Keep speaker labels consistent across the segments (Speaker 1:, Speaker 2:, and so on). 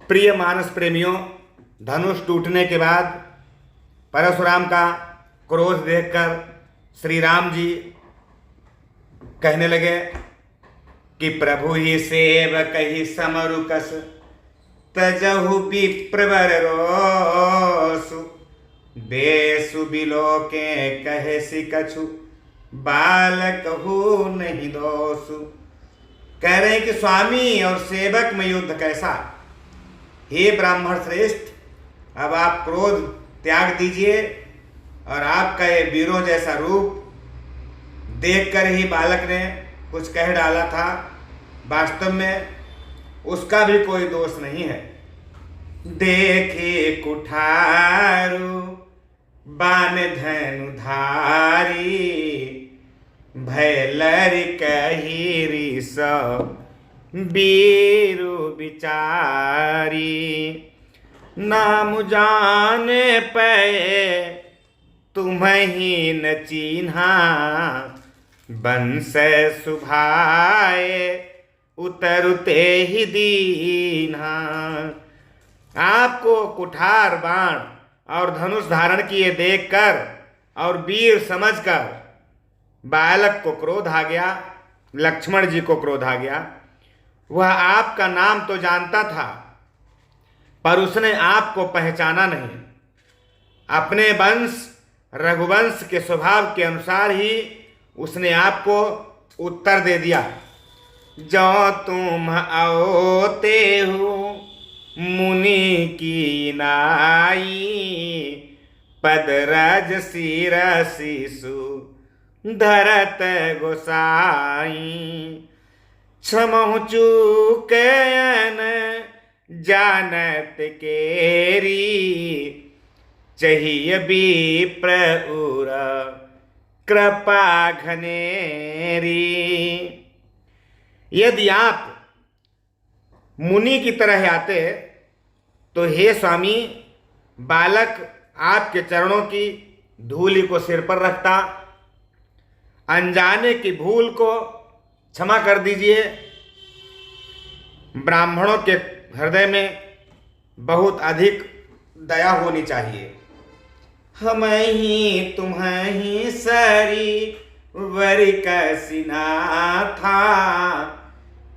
Speaker 1: प्रिय मानस प्रेमियों, धनुष टूटने के बाद परशुराम का क्रोध देखकर श्री राम जी कहने लगे कि प्रभु ही सेवक ही समरुकस तजहु विप्रवर रोसु बेसु बिलोके कहे सि कछु बालक हो नहीं दोसु। कह रहे हैं कि स्वामी और सेवक में युद्ध कैसा। हे ब्राह्मण श्रेष्ठ, अब आप क्रोध त्याग दीजिए और आपका ये वीरों जैसा रूप देखकर ही बालक ने कुछ कह डाला था, वास्तव में उसका भी कोई दोष नहीं है। देखे कुठारु बान धनुधारी भैलर कही सब बीरु बिचारी नाम जाने पे तुम्हीं न चिन्हा बंस सुभाए उतरते ही दीन्हा। आपको कुठार बाण और धनुष धारण किए देखकर और वीर समझकर बालक को क्रोध आ गया, लक्ष्मण जी को क्रोध आ गया। वह आपका नाम तो जानता था पर उसने आपको पहचाना नहीं। अपने वंश रघुवंश के स्वभाव के अनुसार ही उसने आपको उत्तर दे दिया। जो तुम आओते हो मुनि की नाई पदरज सिर शिशु धरत गोसाई क्षमहु चूकन जानत केरी चाहिए विप्र उर कृपा घनेरी। यदि आप मुनि की तरह आते तो हे स्वामी, बालक आपके चरणों की धूलि को सिर पर रखता। अनजाने की भूल को क्षमा कर दीजिए। ब्राह्मणों के हृदय में बहुत अधिक दया होनी चाहिए। हम ही तुम्हें सरी वरी कसिना था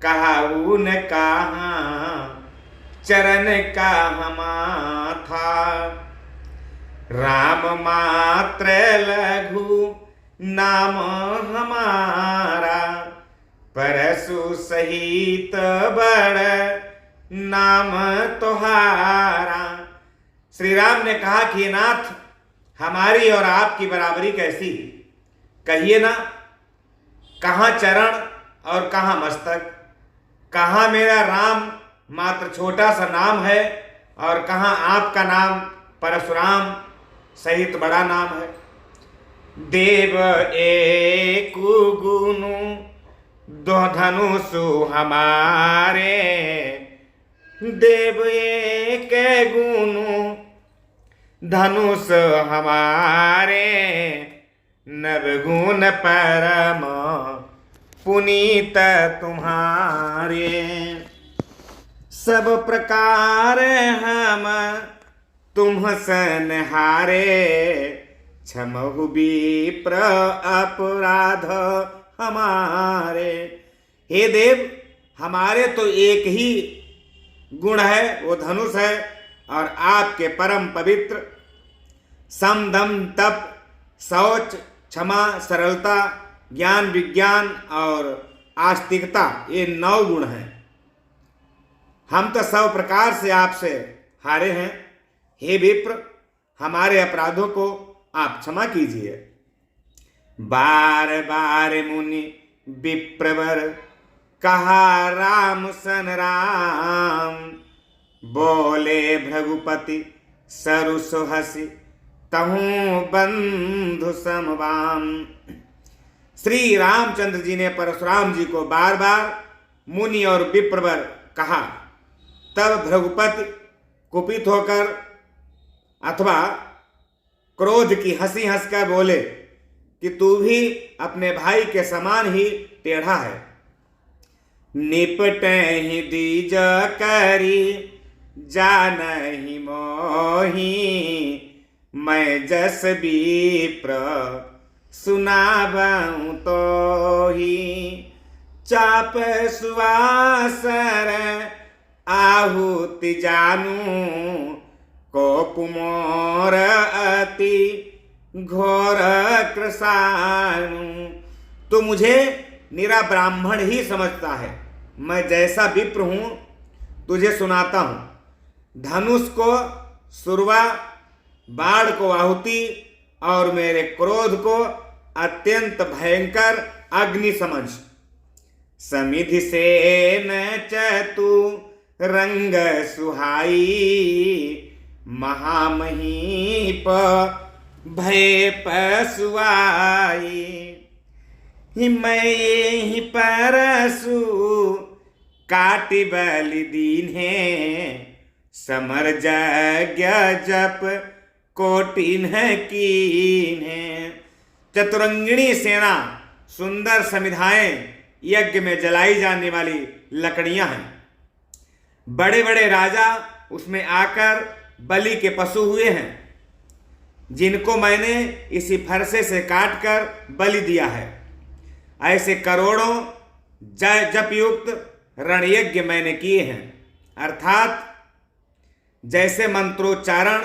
Speaker 1: कहाऊ न कहाँ चरण का हमा था। राम मात्र लघु नाम हमारा परसु सहित बड़ नाम तुहारा। श्री राम ने कहा कि नाथ, हमारी और आपकी बराबरी कैसी, कहिए ना। कहाँ चरण और कहाँ मस्तक, कहाँ मेरा राम मात्र छोटा सा नाम है और कहाँ आपका नाम परशुराम सहित बड़ा नाम है। देव एक गुनु दो धनुषु हमारे देव एक गुनु धनुष हमारे नवगुण परम पुनीत तुम्हारे। सब प्रकार हम तुम सनहारे क्षमहु विप्र अपराध हमारे। हे देव, हमारे तो एक ही गुण है, वो धनुष है, और आपके परम पवित्र सम दम तप शौच क्षमा सरलता ज्ञान विज्ञान और आस्तिकता, ये 9 गुण हैं। हम तो 100 प्रकार से आपसे हारे हैं। हे विप्र, हमारे अपराधों को आप क्षमा कीजिए। बार बार मुनि विप्रवर कहा राम सन राम बोले भृगुपति सरुस हसी तहूँ बंधु समवाम। श्री रामचंद्र जी ने परशुराम जी को बार बार मुनि और विप्रवर कहा। तब भृगुपति कुपित होकर अथवा क्रोध की हंसी हंसकर बोले कि तू भी अपने भाई के समान ही टेढ़ा है। निपटे ही दीज करी जानहि मोहि मैं जस विप्र सुनाबऊँ तोहि चाप सुवासर आहुति जानू कोप मोर अति घोर कृसाणु। तो मुझे निरा ब्राह्मण ही समझता है। मैं जैसा विप्र हूं तुझे सुनाता हूं। धनुष को सुरवा, बाण को आहुति और मेरे क्रोध को अत्यंत भयंकर अग्नि समझ। समिधि से न चतु रंग सुहाई महामहीप भय पसुआई। मैं ही परसु काटि बलि दीन्हे समर यज्ञ जप कोटिन कीन्हे। चतुरंगिणी सेना, सुंदर समिधाएं, यज्ञ में जलाई जाने वाली लकड़ियां हैं। बड़े बड़े राजा उसमें आकर बलि के पशु हुए हैं, जिनको मैंने इसी फरसे से काटकर बलि दिया है। ऐसे करोड़ों जप युक्त रणयज्ञ मैंने किए हैं। अर्थात जैसे मंत्रोच्चारण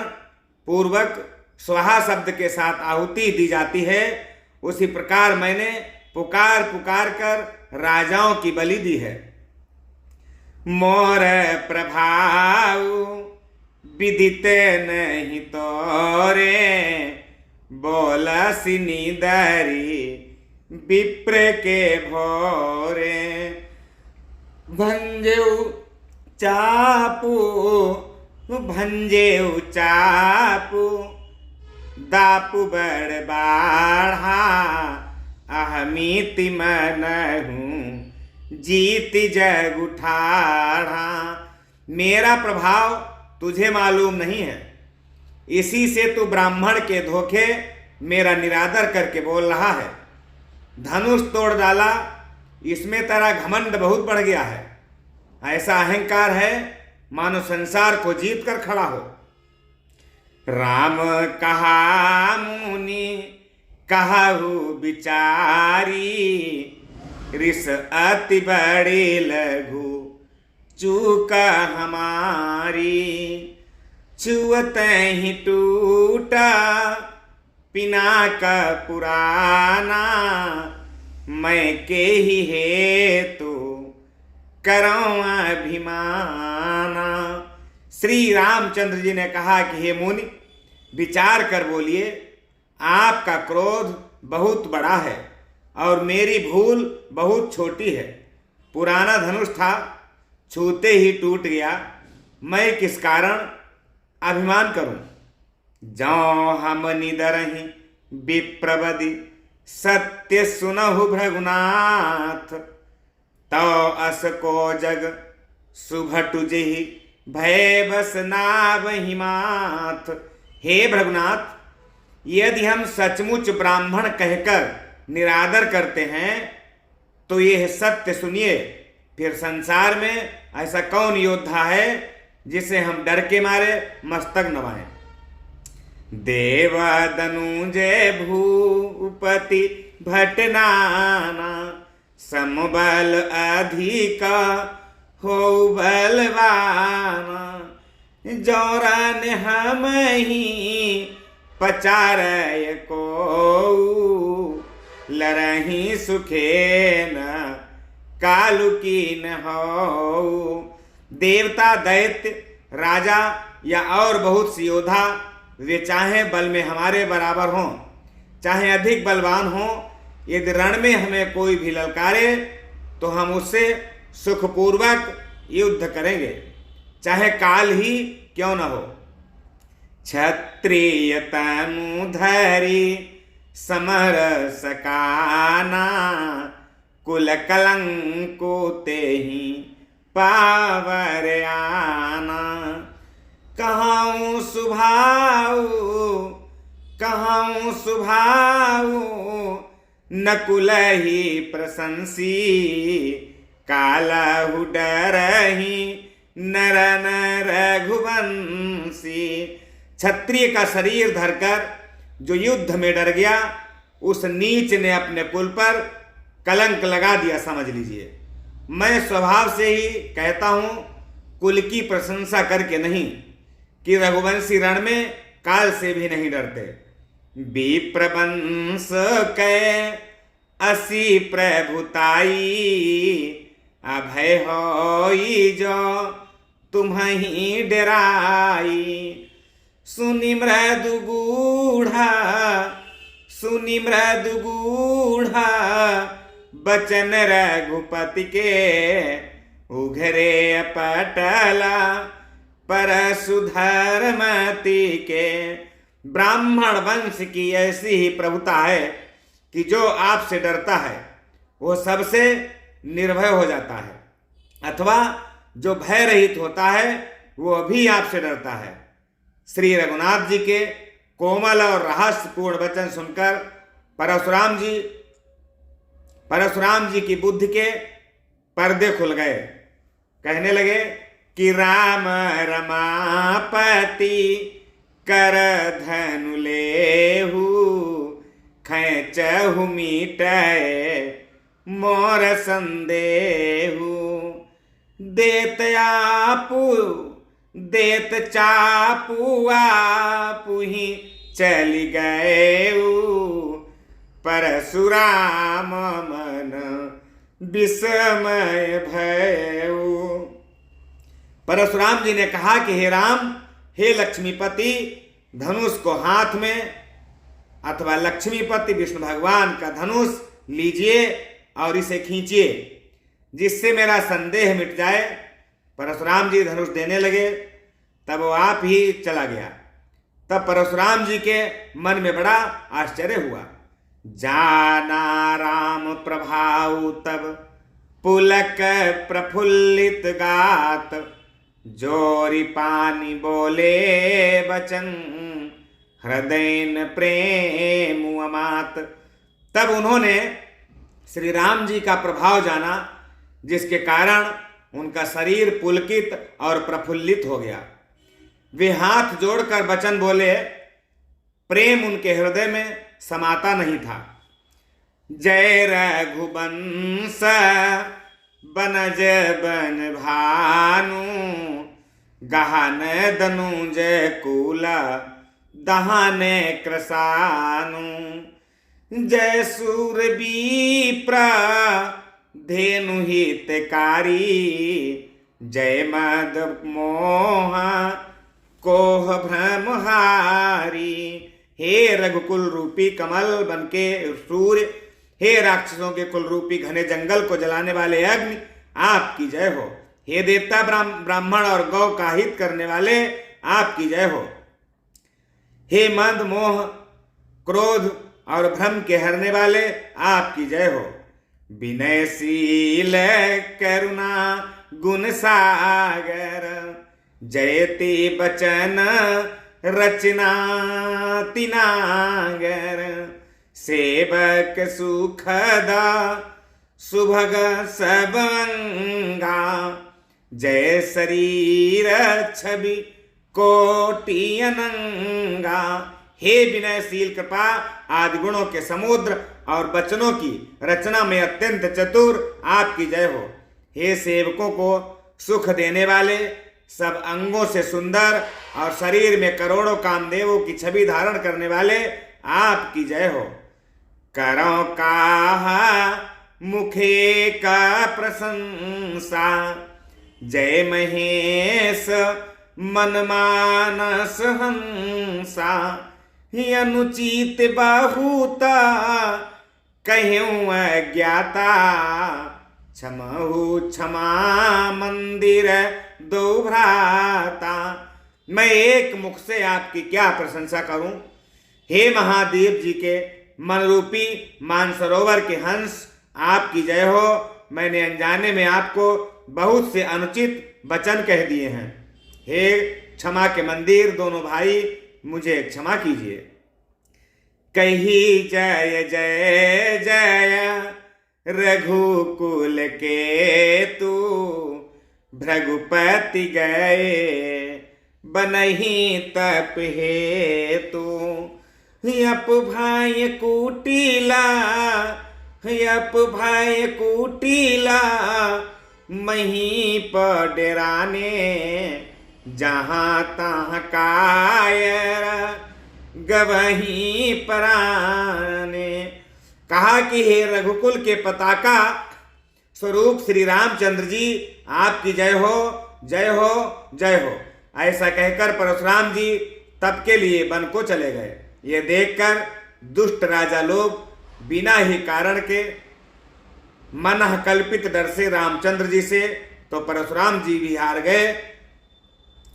Speaker 1: पूर्वक स्वाहा शब्द के साथ आहुति दी जाती है, उसी प्रकार मैंने पुकार पुकार कर राजाओं की बलि दी है। मोर प्रभाव विदित नहीं तोरे बोलसी निदरी विप्र के भोरे। भंजेउ चापू भंजेउ चापू दापु बड़ बाढ़ा अहमीति मनहूँ जीत जग उठाढ़ा। मेरा प्रभाव तुझे मालूम नहीं है, इसी से तू ब्राह्मण के धोखे मेरा निरादर करके बोल रहा है। धनुष तोड़ डाला, इसमें तेरा घमंड बहुत बढ़ गया है। ऐसा अहंकार है मानो संसार को जीत कर खड़ा हो। राम कहा मुनि कहु बिचारी रिस अति बड़ी लघु चूक हमारी। छुअत ही टूटा पिनाक पुराना मैं के ही हेतु करऊं अभिमाना। श्री रामचंद्र जी ने कहा कि हे मुनि, विचार कर बोलिए, आपका क्रोध बहुत बड़ा है और मेरी भूल बहुत छोटी है। पुराना धनुष था, छूते ही टूट गया, मैं किस कारण अभिमान करूं। जौ हम निदरहि विप्रवदि सत्य सुनहु भृगुनाथ तो अस को जग सुभटु जेहि भय बस नावहि माथ। हे भृगुनाथ, यदि हम सचमुच ब्राह्मण कहकर निरादर करते हैं तो यह सत्य सुनिए, फिर संसार में ऐसा कौन योद्धा है जिसे हम डर के मारे मस्तक नवाएं। देव दनुजय भूपति भटनाना समबल अधिक हो बलवाना। जौरन हम ही पचारय को लरही सुखे न कालु की न हो। देवता, दैत्य, राजा या और बहुत सी योद्धा वे चाहे बल में हमारे बराबर हों, चाहे अधिक बलवान हों, यदि रण में हमें कोई भी ललकारे तो हम उससे सुखपूर्वक युद्ध करेंगे, चाहे काल ही क्यों न हो। क्षत्रिय तनु धरि समर सकाना कुल कलंको तेहि पावर आना। कहूँ सुभाऊ नकुल ही प्रशंसी कालहु डरहि नर नर रघुवंशी। क्षत्रिय का शरीर धरकर जो युद्ध में डर गया, उस नीच ने अपने कुल पर कलंक लगा दिया, समझ लीजिए। मैं स्वभाव से ही कहता हूं, कुल की प्रशंसा करके नहीं, कि रघुवंशी रण में काल से भी नहीं डरते। विप्रवंश कै असी प्रभुताई, अभय होई जो तुम्हि डराई। सुनि मृदु गूढ़ा, सुनि मृदु गूढ़ा, बचन रघुपति के, उघरे पटला परशु धर्मति के। ब्राह्मण वंश की ऐसी ही प्रभुता है कि जो आपसे डरता है वो सबसे निर्भय हो जाता है, अथवा जो भय रहित होता है वो भी आपसे डरता है। श्री रघुनाथ जी के कोमल और रहस्यपूर्ण वचन सुनकर परशुराम जी की बुद्धि के पर्दे खुल गए। कहने लगे कि राम रमापति कर धनु लेहु, खैचहु मीटय मोर संदेहु। देत चापु आपुहि चलि गएउ, परशुराम मन विस्मय भयउ। परशुराम जी ने कहा कि हे राम, हे लक्ष्मीपति, धनुष को हाथ में, अथवा लक्ष्मीपति विष्णु भगवान का धनुष लीजिए और इसे खींचिए, जिससे मेरा संदेह मिट जाए। परशुराम जी धनुष देने लगे, तब वो आप ही चला गया। तब परशुराम जी के मन में बड़ा आश्चर्य हुआ। जाना राम प्रभाऊ तब पुलक प्रफुल्लित गात, जोरी पानी बोले बचन हृदय प्रेम अमात। तब उन्होंने श्री राम जी का प्रभाव जाना, जिसके कारण उनका शरीर पुलकित और प्रफुल्लित हो गया। वे हाथ जोड़कर वचन बोले, प्रेम उनके हृदय में समाता नहीं था। जय रघुवंश बनज बन भानु, गहन दनुज कुला दहाने कृसानु। जय सूरबीप्र धेनु हितकारी, जय मद मोह कोह भ्रमहारी। हे रघुकुल रूपी कमल बनके सूर्य, हे राक्षसों के कुल रूपी घने जंगल को जलाने वाले अग्नि, आपकी जय हो। हे देवता ब्राह्मण और गौ का हित करने वाले, आपकी जय हो। हे मद मोह क्रोध और भ्रम के हरने वाले, आपकी जय हो। विनयशील करुणा गुण सागर, जयति बचन रचना तिनागर। सेवक सुखदा सुभग सबंगा, जय शरीर छवि कोटि अनंगा। हे विनयशील कृपा आदि गुणों के समुद्र और वचनों की रचना में अत्यंत चतुर, आपकी जय हो। हे सेवकों को सुख देने वाले, सब अंगों से सुंदर और शरीर में करोड़ों कामदेवों की छवि धारण करने वाले, आपकी जय हो। करो काहा मुखे का प्रशंसा, जय महेश मन मानस हंसा। अनुचित बाहुता कहूँ अज्ञाता, क्षमहु क्षमा मंदिर दो भ्राता। मैं एक मुख से आपकी क्या प्रशंसा करूं। हे महादेव जी के मन रूपी मानसरोवर के हंस, आपकी जय हो। मैंने अनजाने में आपको बहुत से अनुचित वचन कह दिए हैं। हे क्षमा के मंदिर दोनों भाई, मुझे क्षमा कीजिए। कही जय जय जय रघुकुल के तू, भृगुपति गए बनहि तप हेतु। अप भय कुटिला, अप भय कुटिला, मही पर डेराने, जहाँ तहाँ कायर गवही पराने। कहा कि हे रघुकुल के पताका स्वरूप श्री रामचंद्र जी, आपकी जय हो, जय हो, जय हो। ऐसा कहकर परशुराम जी तप के लिए वन को चले गए। ये देखकर दुष्ट राजा लोग बिना ही कारण के मनः कल्पित डर से रामचंद्र जी से तो परशुराम जी भी हार गए।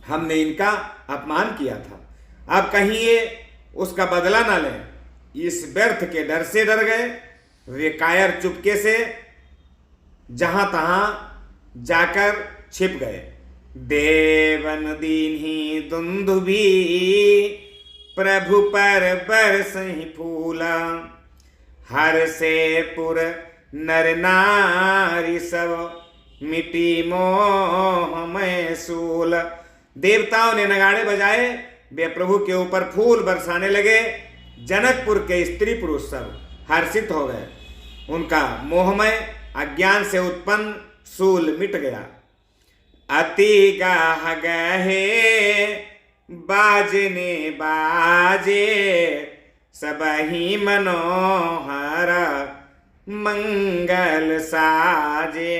Speaker 1: हमने इनका अपमान किया था, अब कहीं ये उसका बदला ना लें, इस व्यर्थ के डर से डर गए। वे कायर चुपके से जहां तहां जाकर छिप गए। देवन दीन्ही दुंदुभी, प्रभु पर बरसहि फूला, हर से पुर नर नारी सब, मिटी मोह में सूल। देवताओं ने नगाड़े बजाए, वे प्रभु के ऊपर फूल बरसाने लगे। जनकपुर के स्त्री पुरुष सब हर्षित हो गए, उनका मोहमय अज्ञान से उत्पन्न सूल मिट गया। अति गाह गहे बाजने बाजे, सबहि मनोहर मंगल साजे।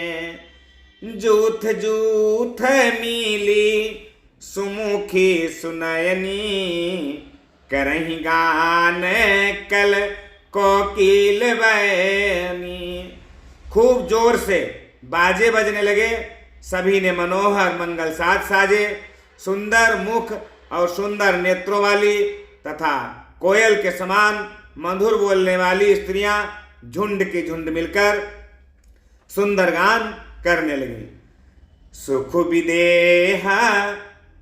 Speaker 1: जूथ जूथ मिली सुमुखी सुनयनी, करहि गान कल कोकिल बयनी। खूब जोर से बाजे बजने लगे, सभी ने मनोहर मंगल साज साजे। सुंदर मुख और सुंदर नेत्रों वाली तथा कोयल के समान मधुर बोलने वाली स्त्रियां झुंड की झुंड मिलकर सुंदर गान करने लगी। सुख विदेह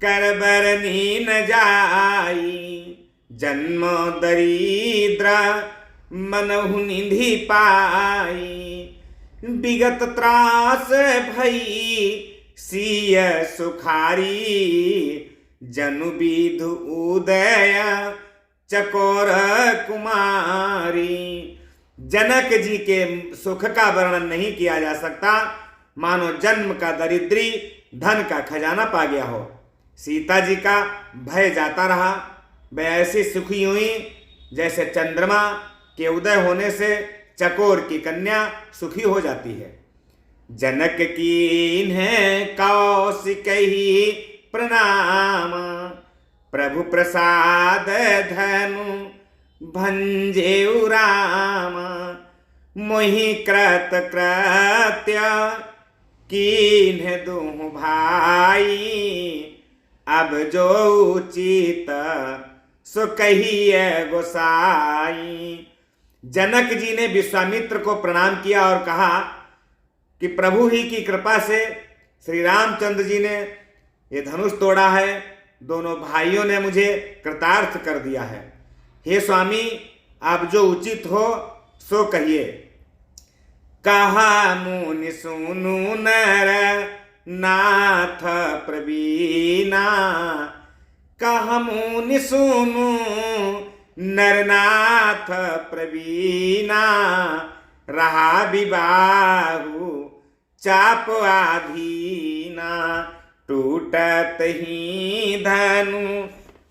Speaker 1: करबरनी न जाई, जन्म दरिद्र मनहु निधि पाई। विगत त्रास भई सिय सुखारी, जनु विधु उदय चकोर कुमारी। जनक जी के सुख का वर्णन नहीं किया जा सकता, मानो जन्म का दरिद्री धन का खजाना पा गया हो। सीता जी का भय जाता रहा, वे ऐसी सुखी हुई जैसे चंद्रमा के उदय होने से चकोर की कन्या सुखी हो जाती है। जनक कीन्ह कौशिकहि प्रणाम, प्रभु प्रसाद धनु भंजेउ राम। मोहि कृत कृत्य कीन्ह दुहु भाई, अब जो उचित सो कहिए गोसाई। जनक जी ने विश्वामित्र को प्रणाम किया और कहा कि प्रभु ही की कृपा से श्री रामचंद्र जी ने ये धनुष तोड़ा है, दोनों भाइयों ने मुझे कृतार्थ कर दिया है। हे स्वामी, आप जो उचित हो सो कहिए। कहा मुनि सुनु नर नाथ प्रवीणा, कहा मुनि सुनु नरनाथ प्रवीणा। रहा विबाहु चाप आधीना, टूटत ही धनु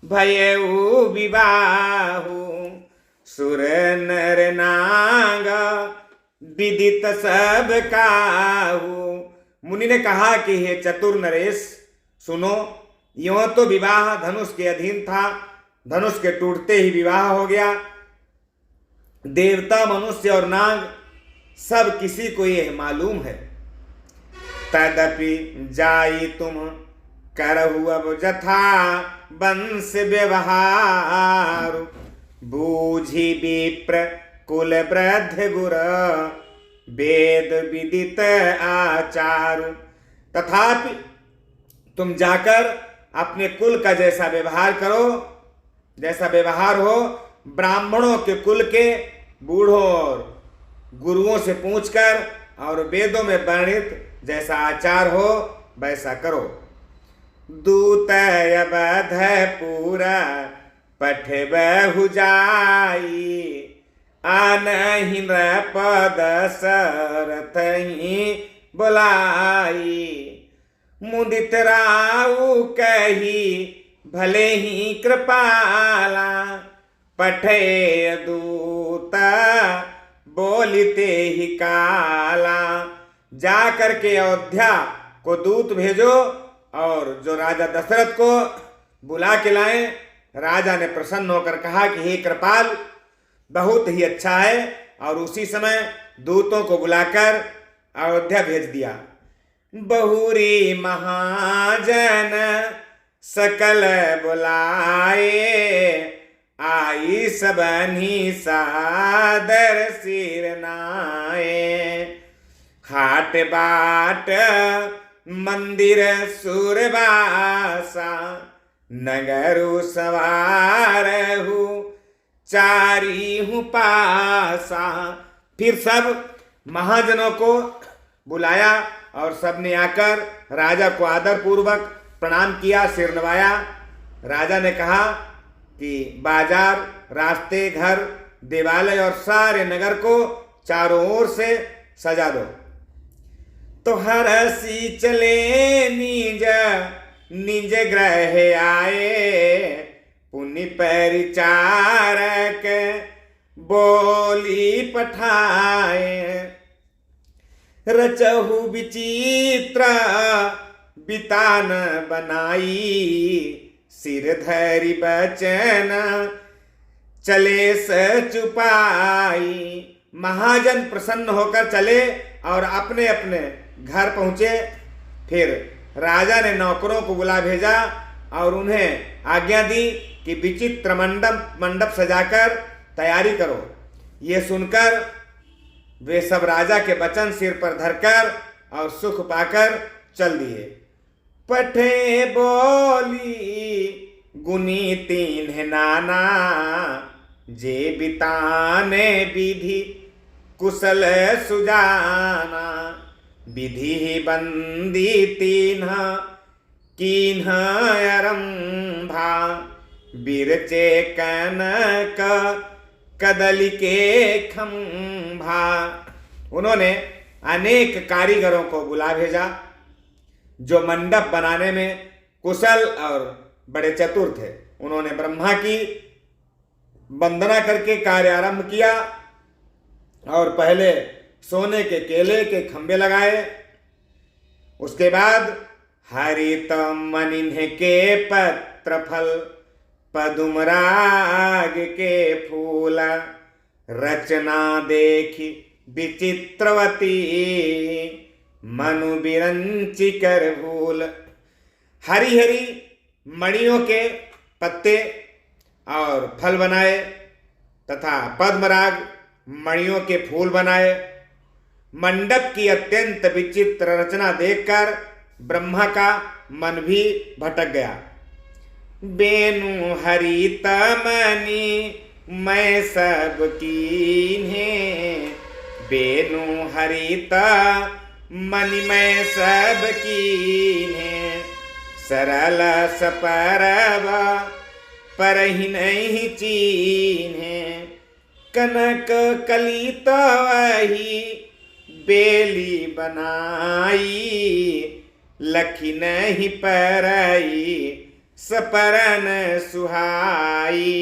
Speaker 1: भयउ विबाहु। सुर नर नाग विदित सब काहू। मुनि ने कहा कि हे चतुर नरेश सुनो, यूं तो विवाह धनुष के अधीन था, धनुष के टूटते ही विवाह हो गया। देवता मनुष्य और नाग सब किसी को यह मालूम है। तदपि जाई तुम करहु अब जथा वंश व्यवहार। बूझी विप्र कुल वृद्ध गुर वेद विदित आचार। तथापि तुम जाकर अपने कुल का जैसा व्यवहार करो, जैसा व्यवहार हो ब्राह्मणों के कुल के बूढ़ों और गुरुओं से पूछकर, और वेदों में वर्णित जैसा आचार हो वैसा करो। दूत अवध पूरा पठबहु जाई, आनहि नृप दशरथ ही बुलाई। मुदित राउ कही भले ही कृपाला, पठे दूत बोलिते ही काला। जा करके अयोध्या को दूत भेजो और जो राजा दशरथ को बुला के लाए। राजा ने प्रसन्न होकर कहा कि हे कृपाल, बहुत ही अच्छा है, और उसी समय दूतों को बुलाकर अयोध्या भेज दिया। बहुरी महाजन सकल बुलाए, आई सबनी सादर सिर नाए। हाट बाट मंदिर सुरबासा, नगरु सवारहु चारी हूँ पासा। फिर सब महाजनों को बुलाया और सबने आकर राजा को आदर पूर्वक प्रणाम किया, सिर नवाया। राजा ने कहा कि बाजार, रास्ते, घर, देवालय और सारे नगर को चारों ओर से सजा दो। तो हरसी चले निज निज ग्रह आए, पुनि परिचारक बोली पठाए। रचहु विचित्र बितान बनाई, सिर धरि बचन चले सचुपाई। महाजन प्रसन्न होकर चले और अपने अपने घर पहुंचे। फिर राजा ने नौकरों को बुला भेजा और उन्हें आज्ञा दी कि विचित्र मंडप सजाकर तैयारी करो। ये सुनकर वे सब राजा के वचन सिर पर धरकर और सुख पाकर चल दिए। पठे बोली गुनी तीन नाना, जे बिताने विधि कुशल सुजाना। विधि ही बंदी तीन्ह कीन्ह आरंभा, बिरचे कनक कदली के खंभा। उन्होंने अनेक कारीगरों को बुला भेजा जो मंडप बनाने में कुशल और बड़े चतुर थे। उन्होंने ब्रह्मा की वंदना करके कार्य आरंभ किया और पहले सोने के केले के खंभे लगाए। उसके बाद हरित मनिन्ह के पत्र फल, पदुमराग के फूल, रचना देखी विचित्रवती, मनु बिरंची कर भूल। हरी हरी मणियों के पत्ते और फल बनाए तथा पद्मराग मणियों के फूल बनाए। मंडप की अत्यंत विचित्र रचना देखकर ब्रह्मा का मन भी भटक गया। बेनु हरित मणि मैं सब कीन्हे, बेनु हरित मणि मैं सब कीन्हे। सरल सपरब परहि नहीं चीन्हे, कनक कलित वही बेली बनाई। लखी नहीं परई सपरन सुहाई।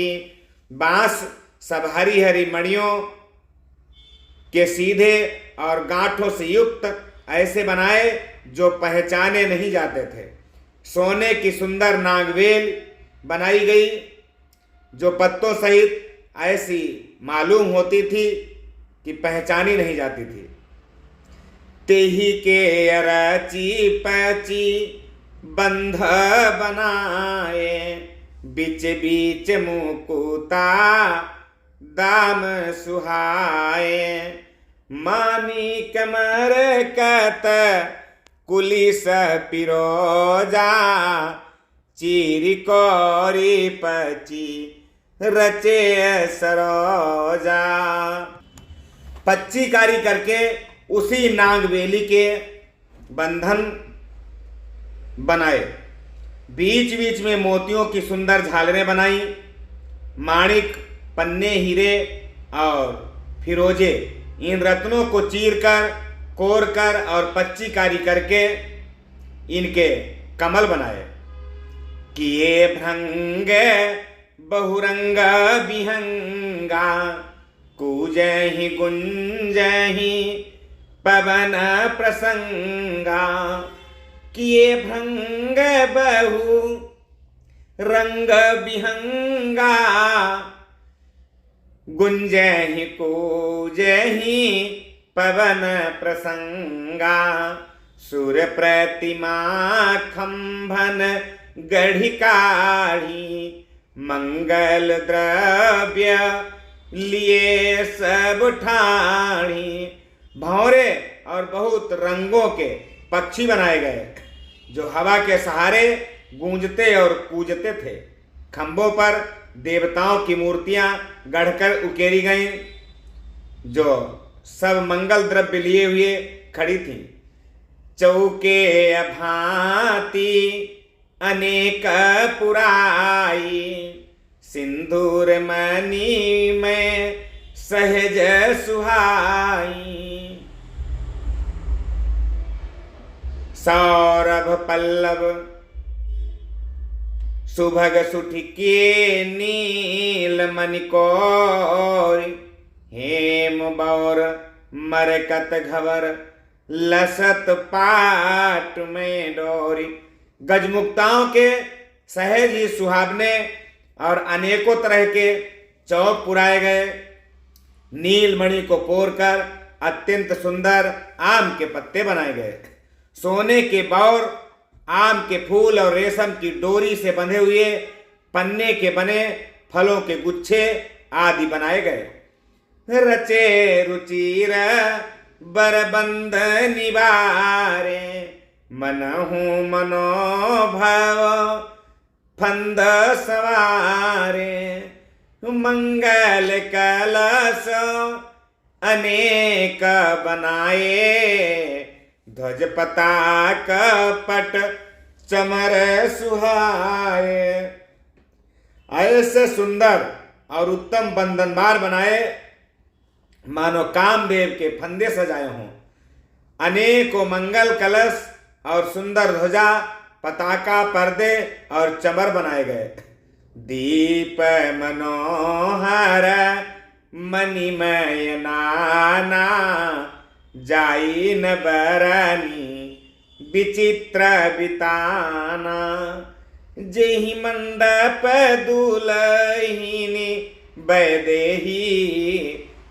Speaker 1: बांस सब हरी हरी मणियों के सीधे और गांठों से युक्त ऐसे बनाए जो पहचाने नहीं जाते थे। सोने की सुंदर नागवेल बनाई गई जो पत्तों सहित ऐसी मालूम होती थी कि पहचानी नहीं जाती थी। तेही के रची पची बंध बनाए, बीच बीच मुकुता दाम सुहाए। मानी कमर कत कुलिस पिरोजा, चीरी कौरी पची रचे सरोजा। पच्चीकारी करके उसी नागबेली के बंधन बनाए। बीच बीच में मोतियों की सुंदर झालरें बनाई। माणिक, पन्ने, हीरे और फिरोजे, इन रत्नों को चीरकर, कोरकर और पच्चीकारी करके इनके कमल बनाए। किए भृंग बहुरंग विहंगा, कूजहि गुंजहि पवन प्रसंगा। किए भृंग बहु रंग विहंगा, गुंजहि कूजहि पवन प्रसंगा। सुर प्रतिमा खंभन गढ़ी काढ़ी, मंगल द्रव्य लिए सब ठाणी। भौरे और बहुत रंगों के पक्षी बनाए गए जो हवा के सहारे गूंजते और कूजते थे। खंभों पर देवताओं की मूर्तियां गढ़कर उकेरी गईं जो सब मंगल द्रव्य लिए हुए खड़ी थीं। चौके अभांति अनेक पुराई, सिंदूर मणि में सहज सुहाई। सौरभ पल्लव सुभग सुठिके नील मणिकोर, हेम बौर मरकत घवर लसत पाट में डोरी। गजमुक्ताओं के सहज ही सुहावने और अनेकों तरह के चौक पुराए गए। नीलमणि को कोरकर अत्यंत सुंदर आम के पत्ते बनाए गए। सोने के बौर, आम के फूल और रेशम की डोरी से बंधे हुए पन्ने के बने फलों के गुच्छे आदि बनाए गए। रचे रुचिर बरबंद निवारे, मनहु मनोभव फंद सवारे। मंगल कलश अनेक बनाए, ध्वज पताक पट चमर सुहाए। ऐसे सुंदर और उत्तम बंधनवार बनाए मानो कामदेव के फंदे सजाए हों। अनेकों मंगल कलश और सुंदर ध्वजा, पताका, पर्दे और चमर बनाए गए। दीप मनोहर मणिमय नाना, जाई न बरनी विचित्र बिताना। जेहि मंडप दुलहिनी बैदेही,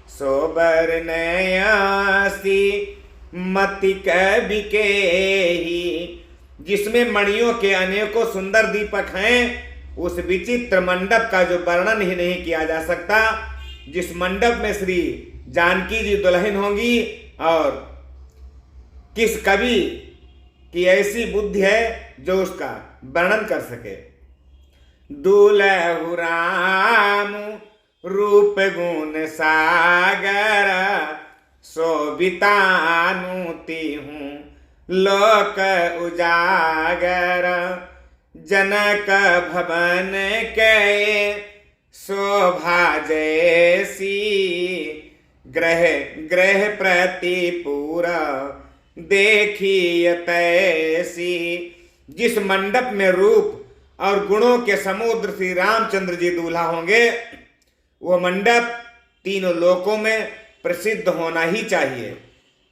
Speaker 1: सोबर नयासी मति बिकेही। जिसमें मणियों के अनेकों सुंदर दीपक हैं, उस विचित्र मंडप का जो वर्णन ही नहीं किया जा सकता। जिस मंडप में श्री जानकी जी दुल्हन होंगी, और किस कवि की ऐसी बुद्धि है जो उसका वर्णन कर सके। दुलहु राम रूप गुण सागर, शोभितानुति हूँ लोक उजागर। जनक भवन के शोभा जैसी, ग्रह ग्रह प्रतिपूरा देखिए तैसी। जिस मंडप में रूप और गुणों के समुद्र श्री रामचंद्र जी दूल्हा होंगे, वह मंडप तीनों लोकों में प्रसिद्ध होना ही चाहिए।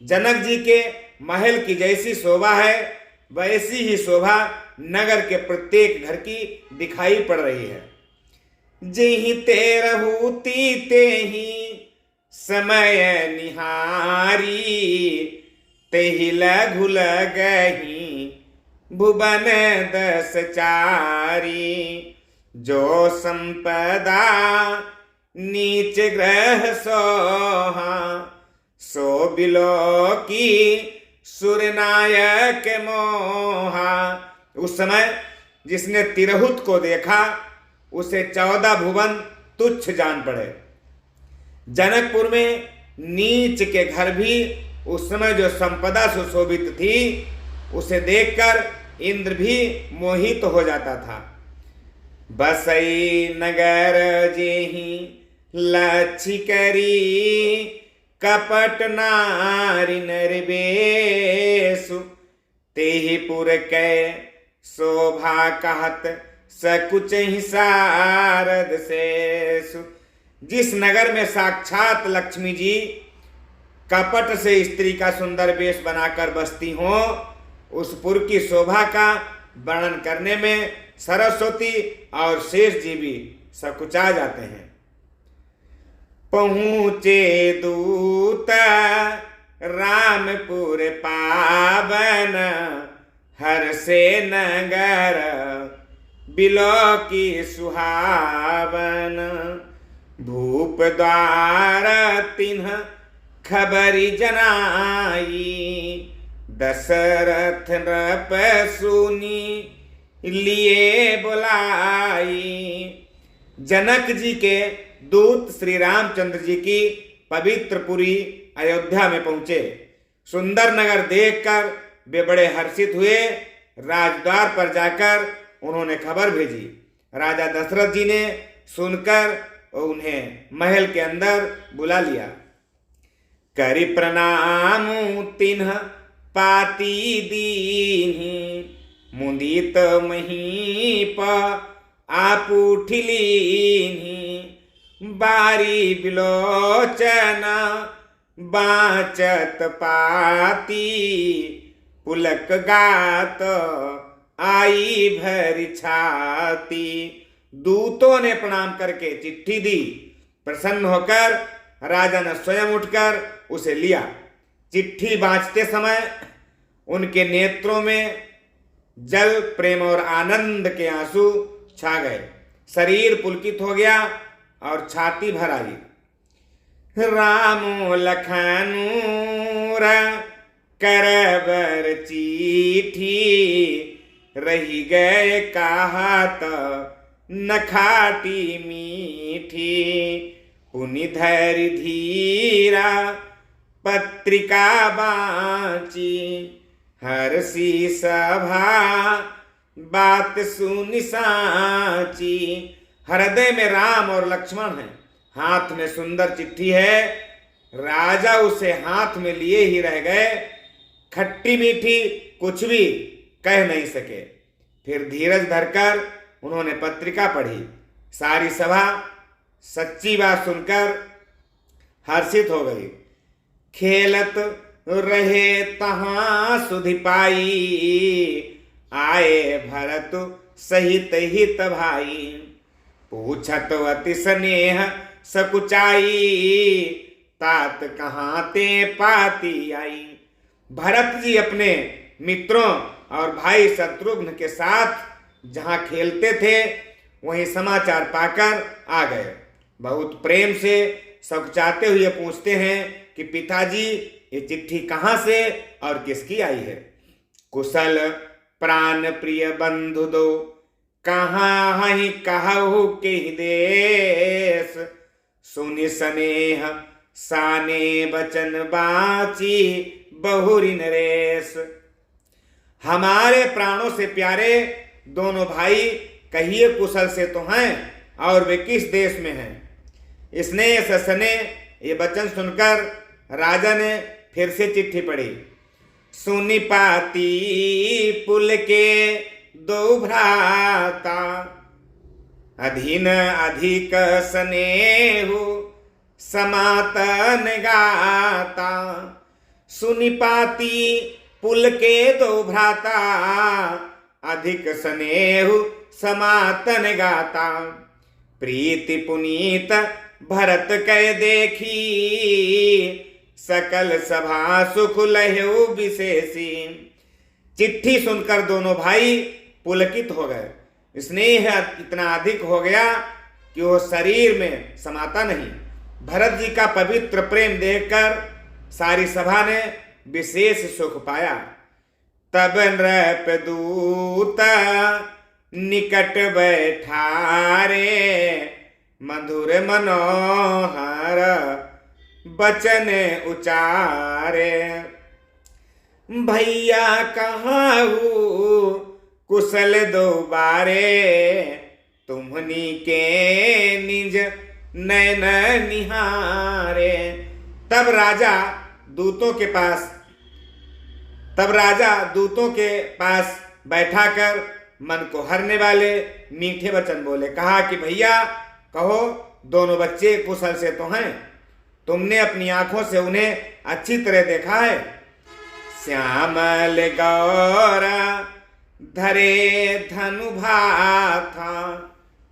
Speaker 1: जनक जी के महल की जैसी शोभा है, वैसी ही शोभा नगर के प्रत्येक घर की दिखाई पड़ रही है। जेहि तेरहु तेहि समय निहारी, तेहि लघु लगहि भुवन दस चारी। जो संपदा नीच ग्रह सोहा, सो बिलो की सुरनायक मोहा। उस समय जिसने तिरहुत को देखा, उसे 14 भुवन तुच्छ जान पड़े। जनकपुर में नीच के घर भी उस समय जो संपदा सुशोभित थी, उसे देखकर इंद्र भी मोहित हो जाता था। बसई नगर जेहि लक्ष्य करी, कपट नारी नरबेसु, तेहि पुर कै शोभा कहत सकुच ही सारद सेसु। जिस नगर में साक्षात लक्ष्मी जी कपट से स्त्री का सुंदर वेश बनाकर बसती हो, उस पुर की शोभा का वर्णन करने में सरस्वती और शेष जी भी सकुचा जाते हैं। पहुँचे दूत रामपुर पावन, हर से नगर बिलो की सुहावन। भूप द्वार तिन्ह खबरी जनाई, दशरथ नृप सुनी लिए बुलाई। जनक जी के दूत श्री रामचंद्र जी की पवित्र पुरी अयोध्या में पहुंचे। सुंदर नगर देखकर वे बड़े हर्षित हुए। राजद्वार पर जाकर उन्होंने खबर भेजी। राजा दशरथ जी ने सुनकर उन्हें महल के अंदर बुला लिया। करि प्रणाम तिन्ह पाती दीन्ही, मुदित महीप आपूठिलीन्ही। बारी बिलोचन बाचत पाती, पुलक गात आई भरी छाती। दूतों ने प्रणाम करके चिट्ठी दी। प्रसन्न होकर राजा ने स्वयं उठकर उसे लिया। चिट्ठी बांचते समय उनके नेत्रों में जल, प्रेम और आनंद के आंसू छा गए। शरीर पुलकित हो गया और छाती भर आई। रामो लखनूर करबर चिट्ठी, रही गए कहत न खाटी मीठी। पुनि धैर्य धीरा पत्रिका बाची, हर्षि सभा बात सुनि साची। हृदय में राम और लक्ष्मण है, हाथ में सुंदर चिट्ठी है। राजा उसे हाथ में लिए ही रह गए, खट्टी मीठी कुछ भी कह नहीं सके। फिर धीरज धरकर उन्होंने पत्रिका पढ़ी। सारी सभा सच्ची बात सुनकर हर्षित हो गई। खेलत रहे तहां सुधि पाई, आए भरत सहित हित भाई। पूछत अति स्नेह सकुचाई, तात कहाँ ते पाती आई। भरत जी अपने मित्रों और भाई शत्रुघ्न के साथ जहां खेलते थे वहीं समाचार पाकर आ गए। बहुत प्रेम से सकुचाते हुए पूछते हैं कि पिताजी ये चिट्ठी कहाँ से और किसकी आई है। कुशल प्राण प्रिय बंधु दो, कहाँ ही कहु के देश। सुनि स्नेह साने बचन बाची, बहुरी नरेश। हमारे प्राणों से प्यारे दोनों भाई कहिए कुशल से तो हैं और वे किस देश में हैं। स्नेह ससने ये वचन सुनकर राजा ने फिर से चिट्ठी पढ़ी। सुनि पाती पुल के दो भ्राता, अधीन अधिक स्नेहु समातन गाता। सुनि पाती पुल के दो भ्राता, अधिक स्नेहु समातन गाता। प्रीति पुनीत भरत कै देखी, सकल सभा सुख लहु विशेषी। चिट्ठी सुनकर दोनों भाई पुलकित हो गए। स्नेह इतना अधिक हो गया कि वो शरीर में समाता नहीं। भरत जी का पवित्र प्रेम देखकर सारी सभा ने विशेष सुख पाया। तब नृप दूत निकट बैठारे, मधुर मनोहर बचन उचारे। भैया कहाऊ कुशल दो बारे तुम्हनी के निज नयन निहारे। तब राजा दूतों के पास बैठा कर मन को हरने वाले मीठे वचन बोले। कहा कि भैया कहो, दोनों बच्चे कुशल से तो हैं, तुमने अपनी आंखों से उन्हें अच्छी तरह देखा है। श्यामल गौर धरे धनु भाथा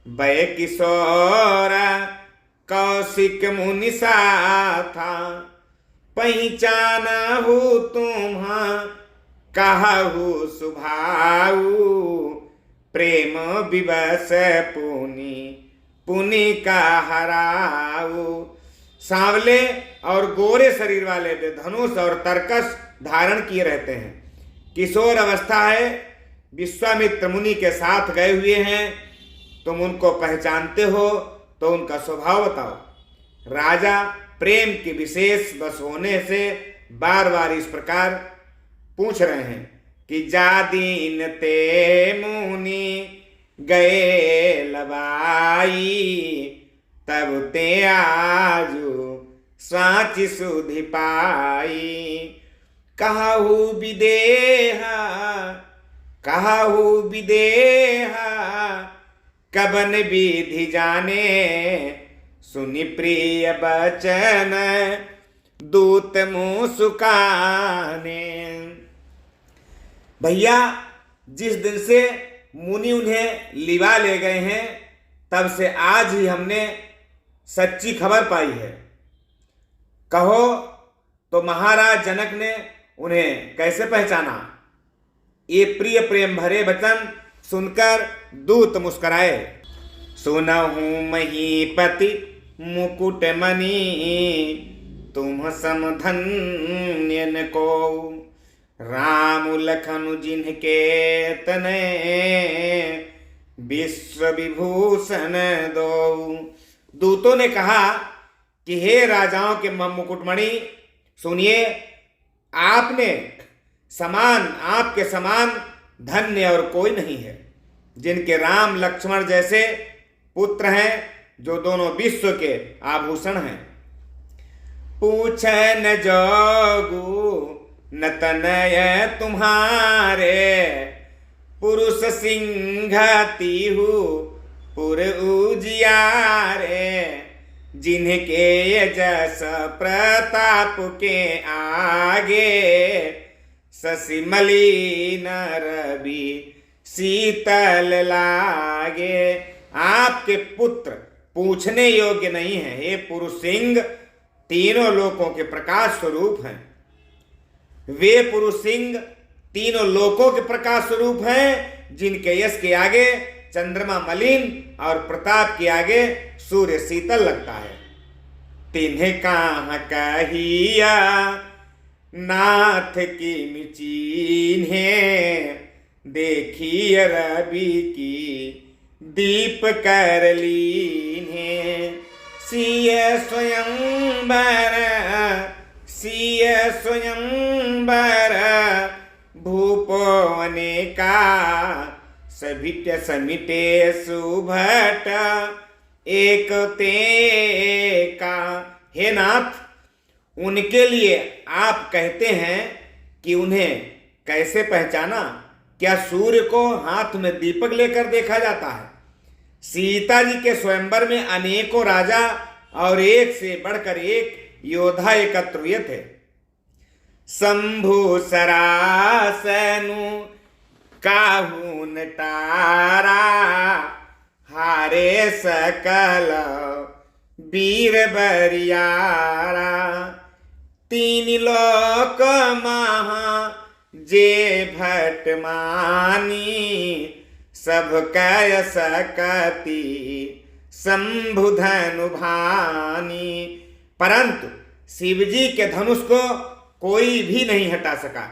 Speaker 1: वै किशोर कौशिक मुनि साथा। पहचाना हो तुम्हा कहु सुभाऊ प्रेम विवश पुनि का हराऊ। सांवले और गोरे शरीर वाले वे धनुष और तरकस धारण किए रहते हैं। किशोर अवस्था है, विश्वामित्र मुनि के साथ गए हुए हैं। तुम उनको पहचानते हो तो उनका स्वभाव बताओ। राजा प्रेम के विशेष बस होने से बार बार इस प्रकार पूछ रहे हैं कि जा दीन ते मुनि गए लबाई तब ते आजू साची सुधि पाई। कहु विदेहा कबन विधि जाने सुनि प्रिय बचन दूत मुँह सुकाने। भैया जिस दिन से मुनि उन्हें लिवा ले गए हैं तब से आज ही हमने सच्ची खबर पाई है। कहो तो महाराज जनक ने उन्हें कैसे पहचाना। ये प्रिय प्रेम भरे वचन सुनकर दूत मुस्कुराए। सुनहु महीपति मुकुट मणि तुम समधन्य न को। राम लखन जिनके तने विश्व विभूषण दो। दूतों ने कहा कि हे राजाओं के मुकुटमणि, सुनिए, आपके समान धन्य और कोई नहीं है, जिनके राम लक्ष्मण जैसे पुत्र हैं, जो दोनों विश्व के आभूषण हैं। पूछ न जोगु न तनय तुम्हारे पुरुष सिंह तिहु पुर उजियारे। जिनके यजस प्रताप के आगे शशि मलिन रवि शीतल लागे। आपके पुत्र पूछने योग्य नहीं है। हे पुरुष सिंह तीनों लोकों के प्रकाश स्वरूप हैं। वे पुरुष सिंह तीनों लोकों के प्रकाश स्वरूप हैं, जिनके यश के आगे चंद्रमा मलिन और प्रताप के आगे सूर्य शीतल लगता है। तिन्हें कहाँ कहिया नाथ की मिचीन्हे देखिए रवि की दीप कर लीन्हे। सिय स्वयंवर भूपवने का सभिट समिटे सुभट एक ते का। हे नाथ, उनके लिए आप कहते हैं कि उन्हें कैसे पहचाना। क्या सूर्य को हाथ में दीपक लेकर देखा जाता है। सीता जी के स्वयंवर में अनेकों राजा और एक से बढ़कर एक योद्धा एकत्र हुए थे। शंभु सरासनु काहू नटारा हारे सकल वीर बरियारा। तीन लोक महा जे भट मानी सब कय सकती शंभु धनु भानी। परंतु शिवजी के धनुष को कोई भी नहीं हटा सका।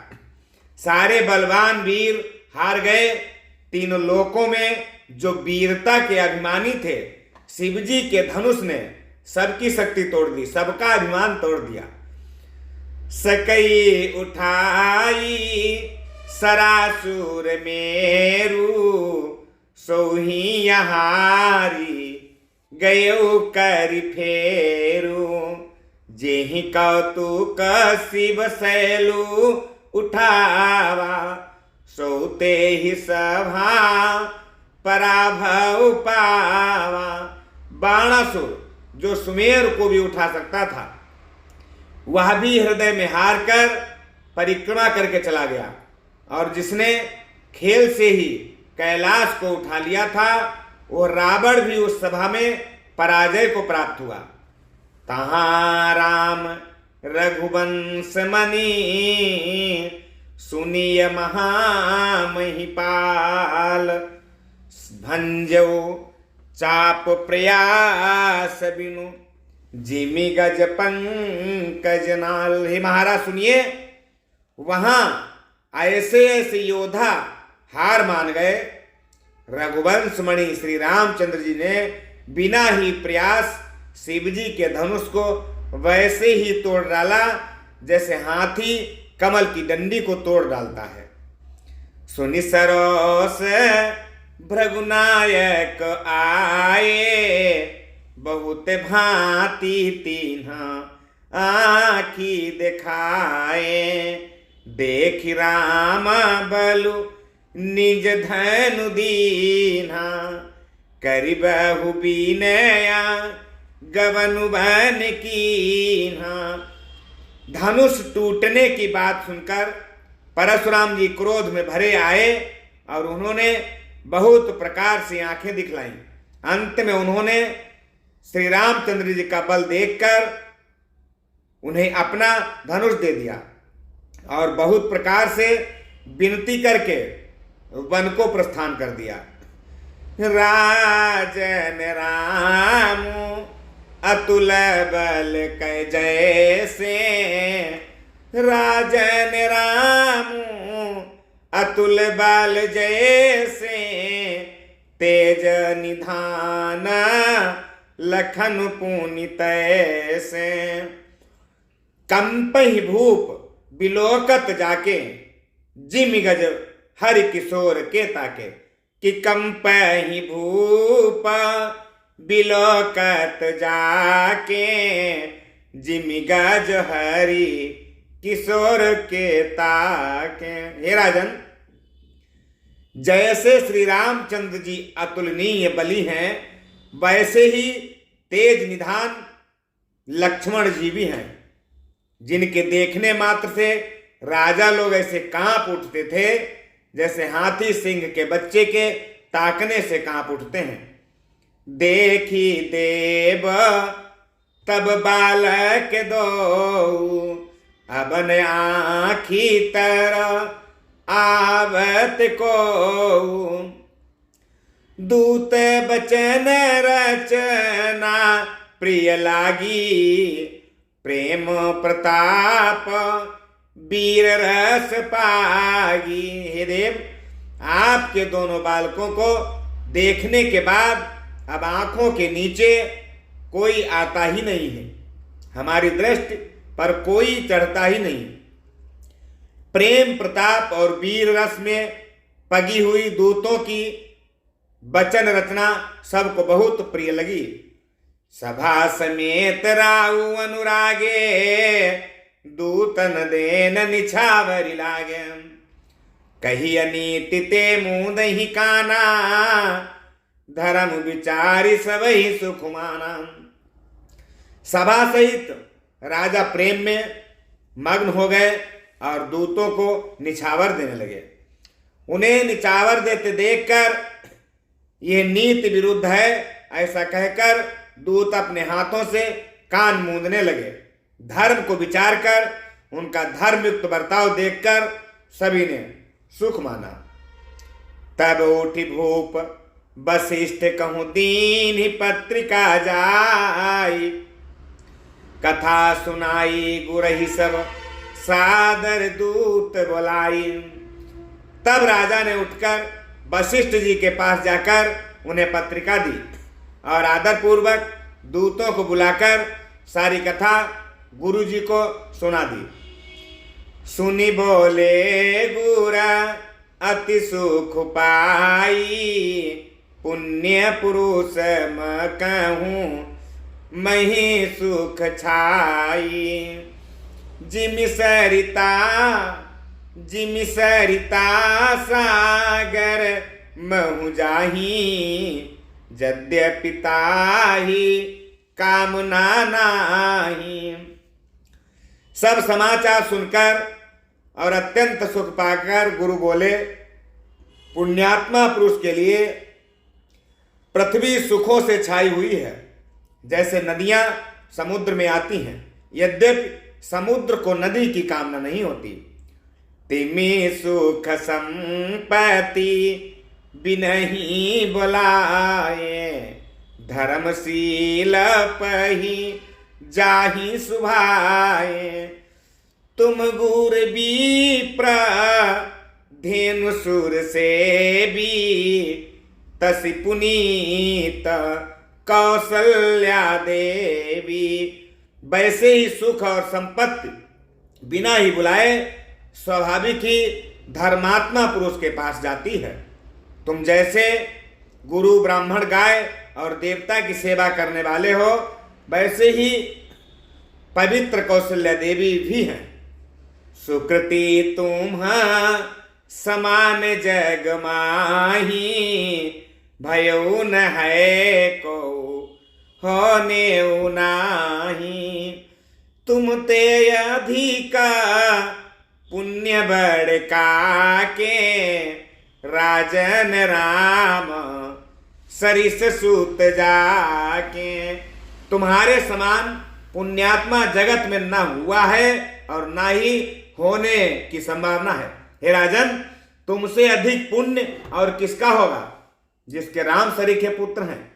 Speaker 1: सारे बलवान वीर हार गए। तीनों लोकों में जो वीरता के अभिमानी थे, शिवजी के धनुष ने सबकी शक्ति तोड़ दी, सबका अभिमान तोड़ दिया। सकई उठाई सरासुर मेरु सोही हारी गयो कर फेरू जेहि कौतुक शिव सैलु उठावा सोते ही सभा पराभव पावा। बाणासुर जो सुमेर को भी उठा सकता था वह भी हृदय में हार कर परिक्रमा करके चला गया, और जिसने खेल से ही कैलाश को उठा लिया था वो रावण भी उस सभा में पराजय को प्राप्त हुआ। तहाँ राम रघुवंश मणि सुनिय महामहिपाल भंजो चाप प्रयास बिनु जिमि गज पंकज नाल। हे महाराज सुनिए, वहां ऐसे ऐसे योद्धा हार मान गए। रघुवंश मणि श्री रामचंद्र जी ने बिना ही प्रयास शिव जी के धनुष को वैसे ही तोड़ डाला जैसे हाथी कमल की डंडी को तोड़ डालता है। सुनि सरोस भृगुनायक आए बहुत भांति तीन्हा आखी दिखाए देख राम बलु निज धनु दीन्हा करि बहु बीनया गवनु बन कीन्हा। धनुष टूटने की बात सुनकर परशुराम जी क्रोध में भरे आए और उन्होंने बहुत प्रकार से आंखें दिखलाई। अंत में उन्होंने श्री रामचंद्र जी का बल देखकर उन्हें अपना धनुष दे दिया और बहुत प्रकार से विनती करके वन को प्रस्थान कर दिया। राजन राम अतुल बल कै जैसे राजन राम अतुल बल जैसे तेज निधान लखन पुनि तैसे। कंपहि भूप बिलोकत जाके जिमि गज हरि किशोर के ताके कि कंपहि भूप बिलोकत जाके जिमि गज हरि किशोर के ताके। हे राजन, जैसे श्री रामचंद्र जी अतुलनीय बली हैं वैसे ही तेज निधान लक्ष्मण जी भी हैं, जिनके देखने मात्र से राजा लोग ऐसे कांप उठते थे जैसे हाथी सिंह के बच्चे के ताकने से कांप उठते हैं। देखी देव तब बालक दो अबन आँखी तर आवत को दूत बचन रचना प्रिय लागी प्रेम प्रताप वीर रस पागी। हे देव, आपके दोनों बालकों को देखने के बाद अब आंखों के नीचे कोई आता ही नहीं है, हमारी दृष्टि पर कोई चढ़ता ही नहीं। प्रेम प्रताप और वीर रस में पगी हुई दूतों की वचन रचना सबको बहुत प्रिय लगी। सभा समेत राउ अनुरागे दूतन देन निछावरी लागे कही अनीति ते मुँह दही काना धर्म विचारी सबही सुख माना। सभा सहित राजा प्रेम में मग्न हो गए और दूतों को निछावर देने लगे। उन्हें निछावर देते देखकर यह नीति विरुद्ध है ऐसा कहकर दूत अपने हाथों से कान मूंदने लगे। धर्म को विचार कर उनका धर्मयुक्त बर्ताव देखकर सभी ने सुख माना। तब उठी भूप वशिष्ठ कहूँ दीन पत्रिका जाई कथा सुनाई गुरही सब सादर दूत बुलाई। तब राजा ने उठकर वशिष्ठ जी के पास जाकर उन्हें पत्रिका दी और आदरपूर्वक दूतों को बुलाकर सारी कथा गुरु जी को सुना दी। सुनि बोले गुरा अति सुख पाई, पुण्य पुरुष म कहूँ मही सुख छाई। जिमि सरिता सागर महु जाही, यद्यपि ताहि कामना नाही। सब समाचार सुनकर और अत्यंत सुख पाकर गुरु बोले, पुण्यात्मा पुरुष के लिए पृथ्वी सुखों से छाई हुई है, जैसे नदियां समुद्र में आती हैं, यद्यपि समुद्र को नदी की कामना नहीं होती। तिमि सुख संपत्ति बिनहि बुलाए, धर्मशील पही जाहि सुभाए। तुम गुर विप्र धेनु सुर से भी, तसि पुनीत कौशल्या देवी। वैसे ही सुख और संपत्ति बिना ही बुलाए स्वाभाविक ही धर्मात्मा पुरुष के पास जाती है। तुम जैसे गुरु ब्राह्मण गाय और देवता की सेवा करने वाले हो, वैसे ही पवित्र कौशल्या देवी भी हैं। सुकृति तुम समान जग माही, भयो न है को होने नाही। तुम ते अधिका पुण्य बड़का के, राजन राम सरिस सूत जाके। तुम्हारे समान पुण्यात्मा जगत में न हुआ है और ना ही होने की संभावना है। हे राजन, तुमसे अधिक पुण्य और किसका होगा, जिसके राम सरीखे पुत्र हैं।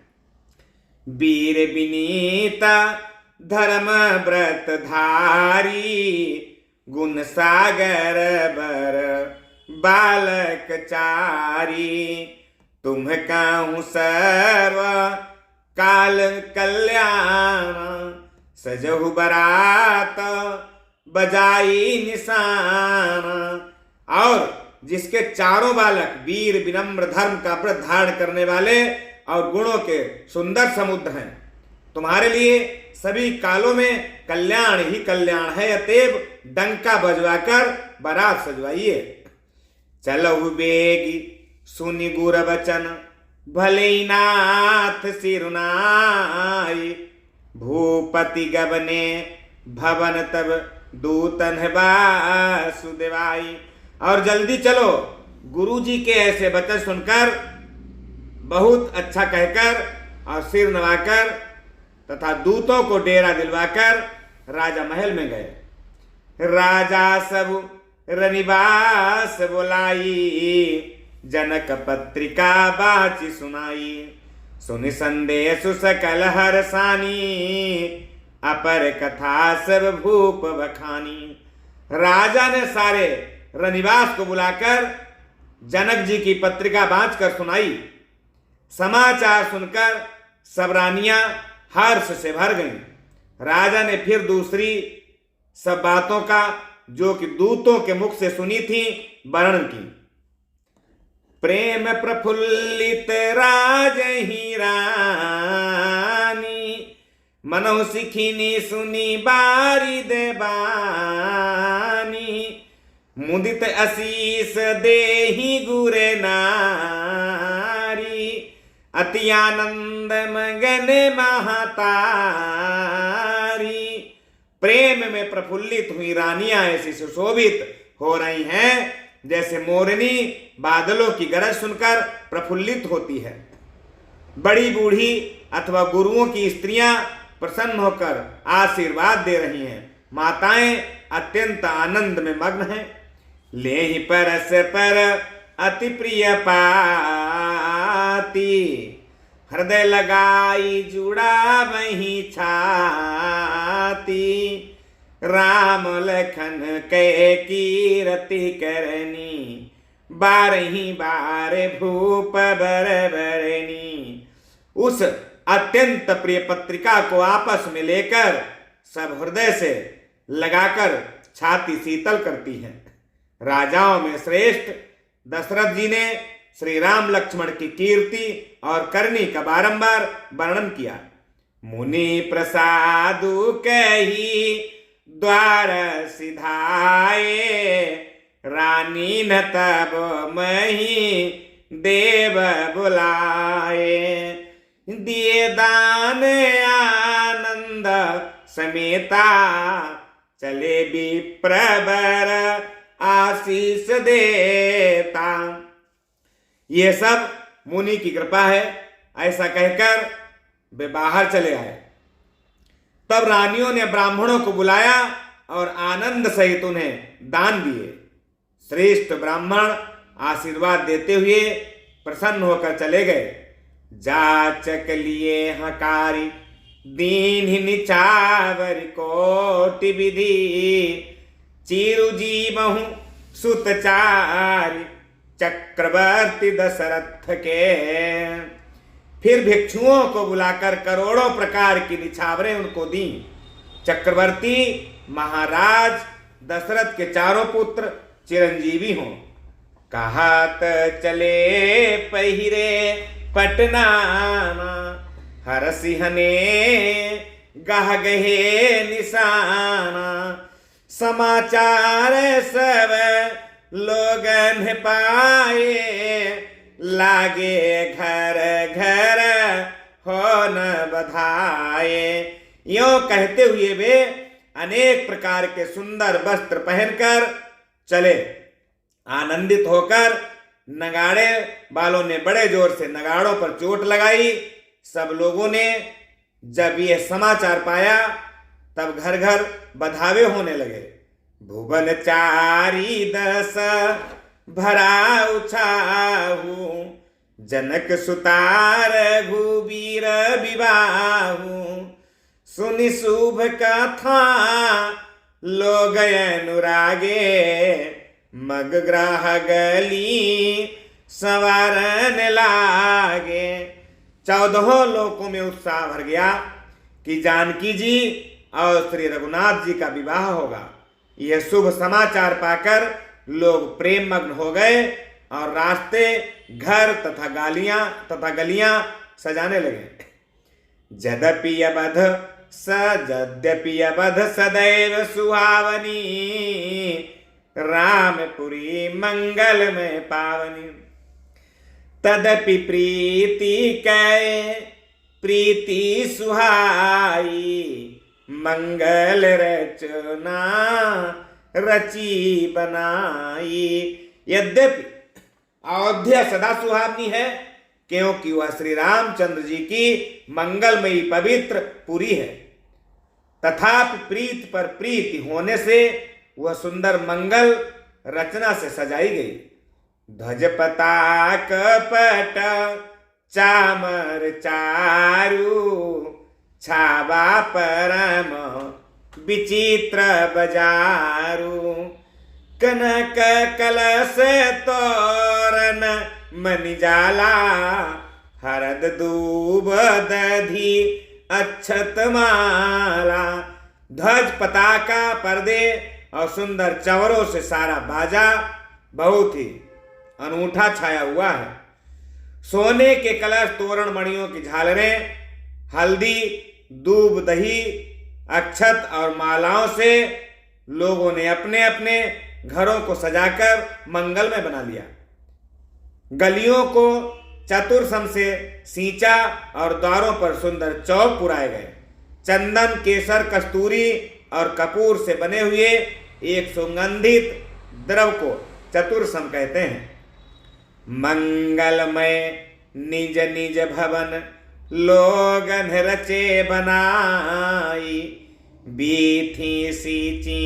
Speaker 1: वीर विनीता धर्म व्रत धारी, गुण सागर बर बालक चारी। तुम कहूँ सर्व काल कल्याण, सजहु बरात बजाई निशान। और जिसके चारों बालक वीर विनम्र धर्म का व्रत धारण करने वाले और गुणों के सुंदर समुद्र हैं। तुम्हारे लिए सभी कालों में कल्याण ही कल्याण है, अतएव डंका बजवाकर बारात सजवाइए। चलहु बेगी सुनि गुर बचन, भले नाथ सिरुनाई। भूपति गबने भवन तब दूतन वासुदेवाई। और जल्दी चलो, गुरु जी के ऐसे वचन सुनकर बहुत अच्छा कहकर और सिर नवाकर तथा दूतों को डेरा दिलवाकर राजा महल में गए। राजा सब रनिवास बुलाई, जनक पत्रिका बाची सुनाई। सुनि संदेश सकल हरसानी, अपर कथा सब भूप बखानी। राजा ने सारे रनिवास को बुलाकर जनक जी की पत्रिका बांचकर सुनाई। समाचार सुनकर सब रानियां हर्ष से भर गईं। राजा ने फिर दूसरी सब बातों का जो कि दूतों के मुख से सुनी थी वर्णन की। प्रेम प्रफुल्लित राज ही रानी, मनो सिखिनी सुनी बारी देवानी। मुदित आशीष देहि गुरे नारी, अति आनंद मगन महतारी। प्रेम में प्रफुल्लित हुई रानियां ऐसी सुशोभित हो रही हैं जैसे मोरनी बादलों की गरज सुनकर प्रफुल्लित होती है। बड़ी बूढ़ी अथवा गुरुओं की स्त्रियां प्रसन्न होकर आशीर्वाद दे रही हैं। माताएं अत्यंत आनंद में मग्न हैं। ले ही परस पर अति प्रिय पाती, हृदय लगाई जुड़ा वही छाती। राम लखन के कीरति करनी, बारही बार भूप बरबरनी। उस अत्यंत प्रिय पत्रिका को आपस में लेकर सब हृदय से लगाकर छाती शीतल करती हैं। राजाओं में श्रेष्ठ दशरथ जी ने श्री राम लक्ष्मण की कीर्ति और करनी का बारंबार वर्णन किया। मुनि प्रसादु कही द्वार सिधाए, रानी न तब मही देव बुलाए। दिए दान आनंद समेता, चले विप्रवर आशीष देता। ये सब मुनि की कृपा है। ऐसा कहकर वे बाहर चले आए। तब रानियों ने ब्राह्मणों को बुलाया और आनंद सहित उन्हें दान दिए। श्रेष्ठ ब्राह्मण आशीर्वाद देते हुए प्रसन्न होकर चले गए। जाचक लिए हकारी दीन निचावर कोटि विधि, चिरु जीवहु सुतचारी चक्रवर्ती दशरथ के। फिर भिक्षुओं को बुलाकर करोड़ों प्रकार की निछावरें उनको दी। चक्रवर्ती महाराज दशरथ के चारों पुत्र चिरंजीवी हों। कहत चले पहिरे पटनामा, हर सिंहने गह गहे निशाना। समाचार सब लोगन पाए, लागे घर घर हो न बधाए। यों कहते हुए वे अनेक प्रकार के सुंदर वस्त्र पहनकर चले। आनंदित होकर नगाड़े वालों ने बड़े जोर से नगाड़ों पर चोट लगाई। सब लोगों ने जब यह समाचार पाया तब घर घर बधावे होने लगे। भुवन चारी दस भरा उछाहू, जनक सुतार घुबीर विवाहू। सुनि शुभ कथा लोग अनुरागे, मग ग्राह गली संवारन लागे। 14 लोकों में उत्साह भर गया कि जानकी जी और श्री रघुनाथ जी का विवाह होगा। यह शुभ समाचार पाकर लोग प्रेम मग्न हो गए और रास्ते, घर तथा गलियां सजाने लगे। यद्यपि अवध सदैव सुहावनी, रामपुरी मंगल में पावनी। तदपि प्रीति कै प्रीति सुहाई, मंगल रचना रची बनाई। यद्यपि अयोध्या सदा सुहावनी है, क्योंकि वह श्री रामचंद्र जी की मंगलमयी पवित्र पुरी है। तथापि प्रीत पर प्रीति होने से वह सुंदर मंगल रचना से सजाई गई। ध्वज पताक पट चामर चारु, छावा परम विचित्र बजारू। कनक कलश तोरण मणिजाला, हरद दूब दधि अक्षत माला। ध्वज पताका पर्दे और सुंदर चंवरों से सारा बाजा बहुत ही अनूठा छाया हुआ है। सोने के कलश, तोरण, मणियों की झालरें, हल्दी, दूब, दही, अक्षत और मालाओं से लोगों ने अपने अपने घरों को सजाकर मंगलमय बना लिया। गलियों को चतुरसम से सींचा और द्वारों पर सुंदर चौक पुराए गए। चंदन, केसर, कस्तूरी और कपूर से बने हुए एक सुगंधित द्रव को चतुरसम कहते हैं। मंगलमय निज निज भवन लोगन रचे बनाई, बीथी सींची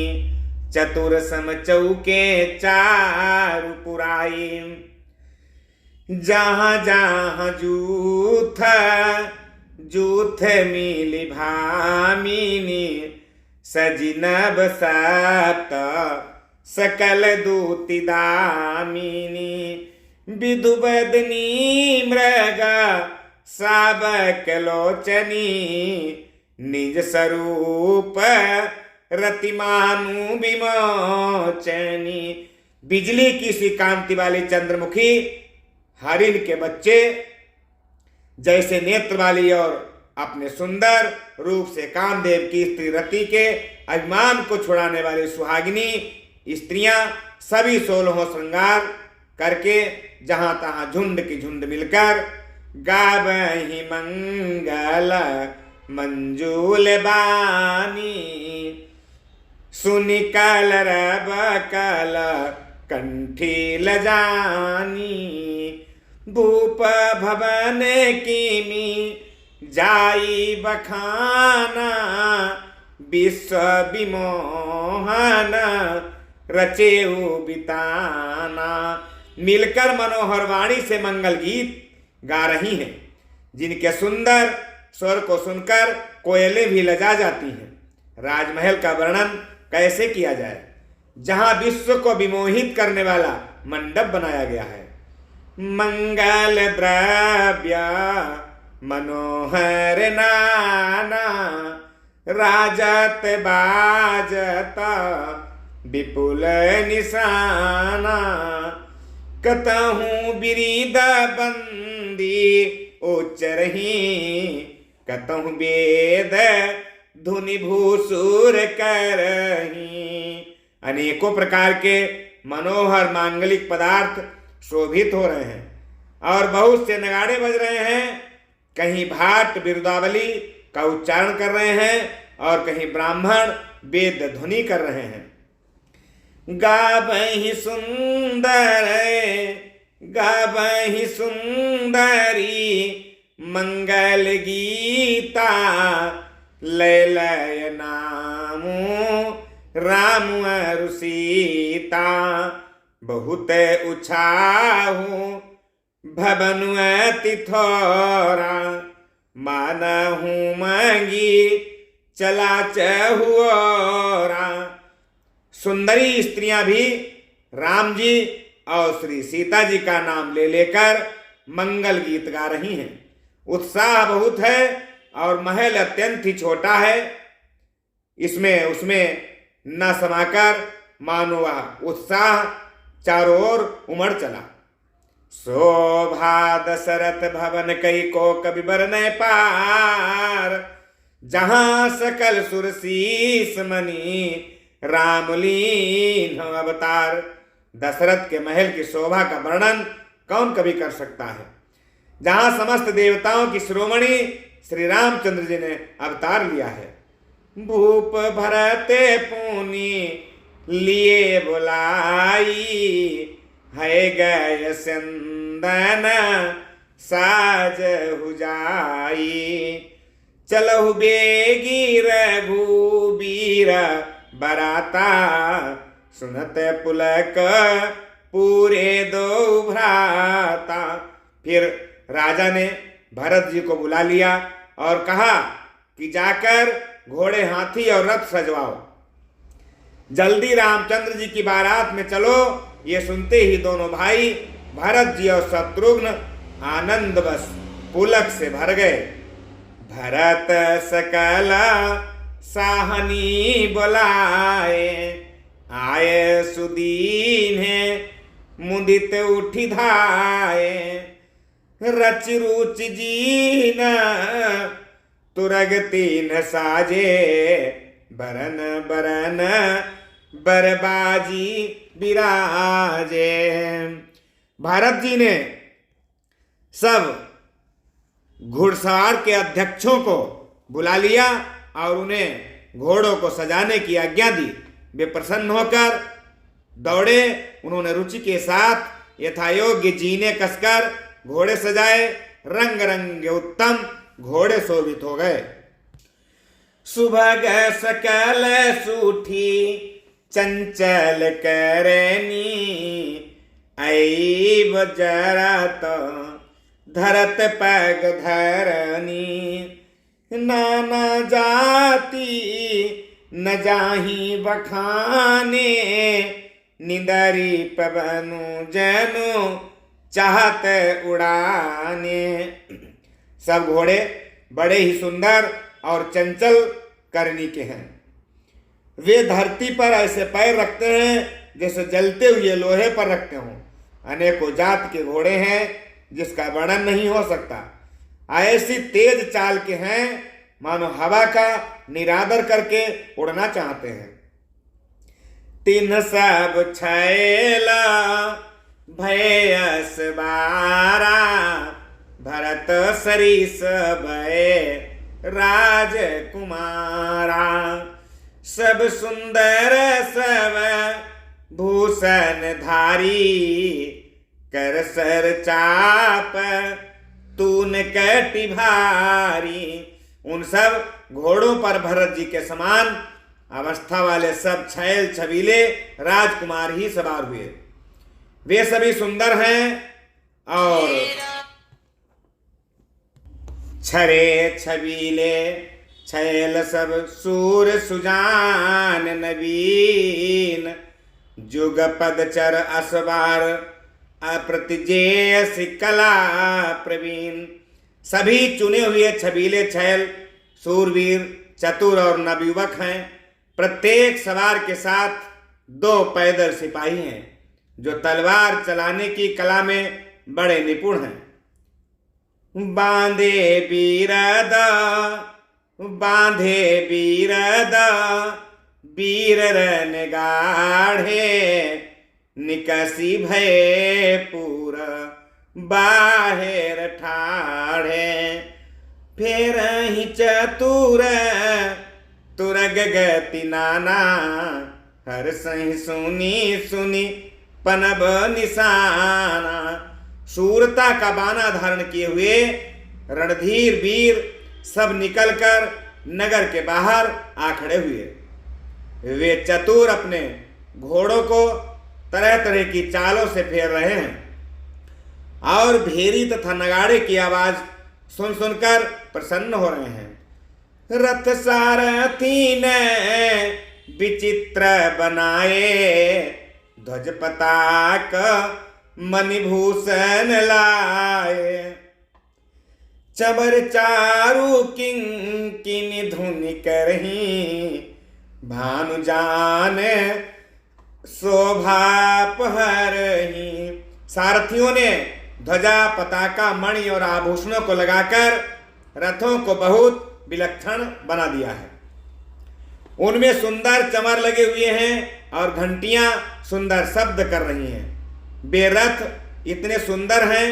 Speaker 1: चतुरसम चौके चारु पुराई। जहाँ जहाँ जूथ जूथ मिली भामिनी, सजिनब सप्त सकल दूति दामिनी। विदुबदनी मृग साबक लोचनी, निज स्वरूप रतिमानु विमोचनी। बिजली की सी कांति वाली चंद्रमुखी हरिण के बच्चे जैसे नेत्र वाली और अपने सुंदर रूप से कामदेव की स्त्री रति के अभिमान को छुड़ाने वाली सुहागिनी स्त्रियां सभी 16 श्रृंगार करके जहां तहां झुंड की झुंड मिलकर गावहि मंगल मंजूल बानी। सुनि कलरब कल कंठी लजानी। भूप भवन कीमी जाई बखाना। विश्व विमोहन रचेऊ बिताना। मिलकर मनोहर वाणी से मंगल गीत गा रही हैं, जिनके सुंदर स्वर को सुनकर कोयलें भी लजा जाती हैं। राजमहल का वर्णन कैसे किया जाए, जहां विश्व को विमोहित करने वाला मंडप बनाया गया है। मंगल द्रव्य मनोहर नाना। राजत बाजत विपुल निशाना। कतहु बिरीद बंदी उच्चरही। कतहु वेद धुनि भूसुर करही। अनेकों प्रकार के मनोहर मांगलिक पदार्थ शोभित हो रहे हैं और बहुत से नगाड़े बज रहे हैं। कहीं भाट बिरुदावली का उच्चारण कर रहे हैं और कहीं ब्राह्मण वेद ध्वनि कर रहे हैं। गावहि सुंदर गावहि सुंदरी मंगल गीता। लय लय नामो राम अरु सीता। बहुत उछाहू भवनु अति थोरा। मानहू मांगी चला चहुओरा। सुंदरी स्त्रियां भी राम जी और श्री सीता जी का नाम ले लेकर मंगल गीत गा रही हैं। उत्साह बहुत है और महल अत्यंत ही छोटा है। इसमें उसमें न समाकर मानो वह उत्साह चारों ओर उमड़ चला। शोभा दशरथ भवन कई को कवि बरनै पार। जहां सकल सुर शीस मणि रामलीन अवतार। दशरथ के महल की शोभा का वर्णन कौन कवि कर सकता है, जहां समस्त देवताओं की शिरोमणि श्री रामचंद्र जी ने अवतार लिया है। भूप भरते पुनि लिए बुलाई। है गय संदन साज हुजाई। चलहु बेगी रघुबीर बराता। सुनत पुलक पूरे दो भ्राता। फिर राजा ने भरत जी को बुला लिया और कहा कि जाकर घोड़े हाथी और रथ सजवाओ। जल्दी रामचंद्र जी की बारात में चलो। ये सुनते ही दोनों भाई भरत जी और शत्रुघ्न आनंद बस पुलक से भर गए। भरत सकल साहनी बुलाए। आए सुदीन है मुदित उठी धाए। रच रुच जीन तुरग तीन साजे। बरन बरन बरबाजी विराजे। भारत जी ने सब घुड़सवार के अध्यक्षों को बुला लिया और उन्हें घोड़ों को सजाने की आज्ञा दी। वे प्रसन्न होकर दौड़े। उन्होंने रुचि के साथ यथायोग्य जीने कसकर घोड़े सजाए। रंग रंग उत्तम घोड़े शोभित हो गए। सुभग सकल सूठी चंचल करनी। ऐब जरत धरत पग धरनी। नाना जाति न जाही बखाने। निदरी पवनु जनु चाहत उड़ाने। सब घोड़े बड़े ही सुंदर और चंचल करनी के हैं। वे धरती पर ऐसे पैर रखते हैं जैसे जलते हुए लोहे पर रखते हों। अनेकों जात के घोड़े हैं जिसका वर्णन नहीं हो सकता। ऐसी तेज चाल के हैं मानो हवा का निरादर करके उड़ना चाहते हैं। तीन सब छैला भयस बारा, भरत सरीस भय राजकुमारा। सब सुंदर सब भूषण धारी, कर सर चाप तून कटी भारी। उन सब घोड़ों पर भरत जी के समान अवस्था वाले सब छैल छबीले राजकुमार ही सवार हुए। वे सभी सुंदर हैं और छरे छबीले छैल सब सूर सुजान नवीन। जुग पदचर असवार अप्रतिजेय कला प्रवीण। सभी चुने हुए छबीले छैल सूरवीर चतुर और नवयुवक हैं। प्रत्येक सवार के साथ 2 पैदल सिपाही हैं जो तलवार चलाने की कला में बड़े निपुण हैं। बांधे बीरद वीर रन गाढ़े, निकसी भय पूरा बाहेर ठाढ़े। फेर ही चतुर तुरग गति नाना, हर सही सुनी पनब निशाना। शूरता का बाना धारण किए हुए रणधीर वीर सब निकलकर नगर के बाहर आ खड़े हुए। वे चतुर अपने घोड़ों को तरह तरह की चालों से फेर रहे हैं और भेरी तथा नगाड़े की आवाज सुन सुनकर प्रसन्न हो रहे हैं। रथ सारथी ने विचित्र बनाए, ध्वज पताक मणिभूषण लाए। चबर चारु किंकिनी धुनि करही, भानु जान शोभा पहरही। सारथियों ने ध्वजा पताका मणि और आभूषणों को लगाकर रथों को बहुत विलक्षण बना दिया है। उनमें सुंदर चमर लगे हुए हैं और घंटियां सुंदर शब्द कर रही हैं। वे रथ इतने सुंदर हैं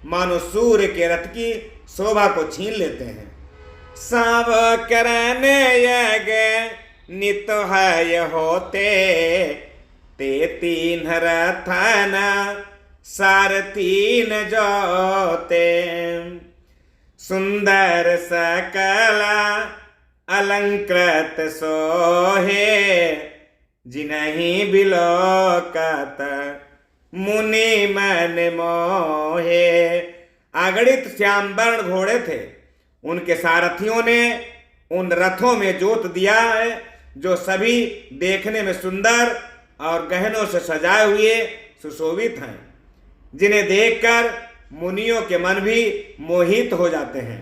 Speaker 1: मानो सूर्य के रथ की शोभा को छीन लेते हैं। साव करन यग नित है होते, ते तीन रथन सारथीन जोते। सुंदर सकला अलंकृत सोहे, जिन्हीं बिलोकत मुनि मन मोहे। आगणित श्यामवर्ण घोड़े थे। उनके सारथियों ने उन रथों में जोत दिया है जो सभी देखने में सुंदर और गहनों से सजाए हुए सुशोभित हैं, जिन्हें देखकर मुनियों के मन भी मोहित हो जाते हैं।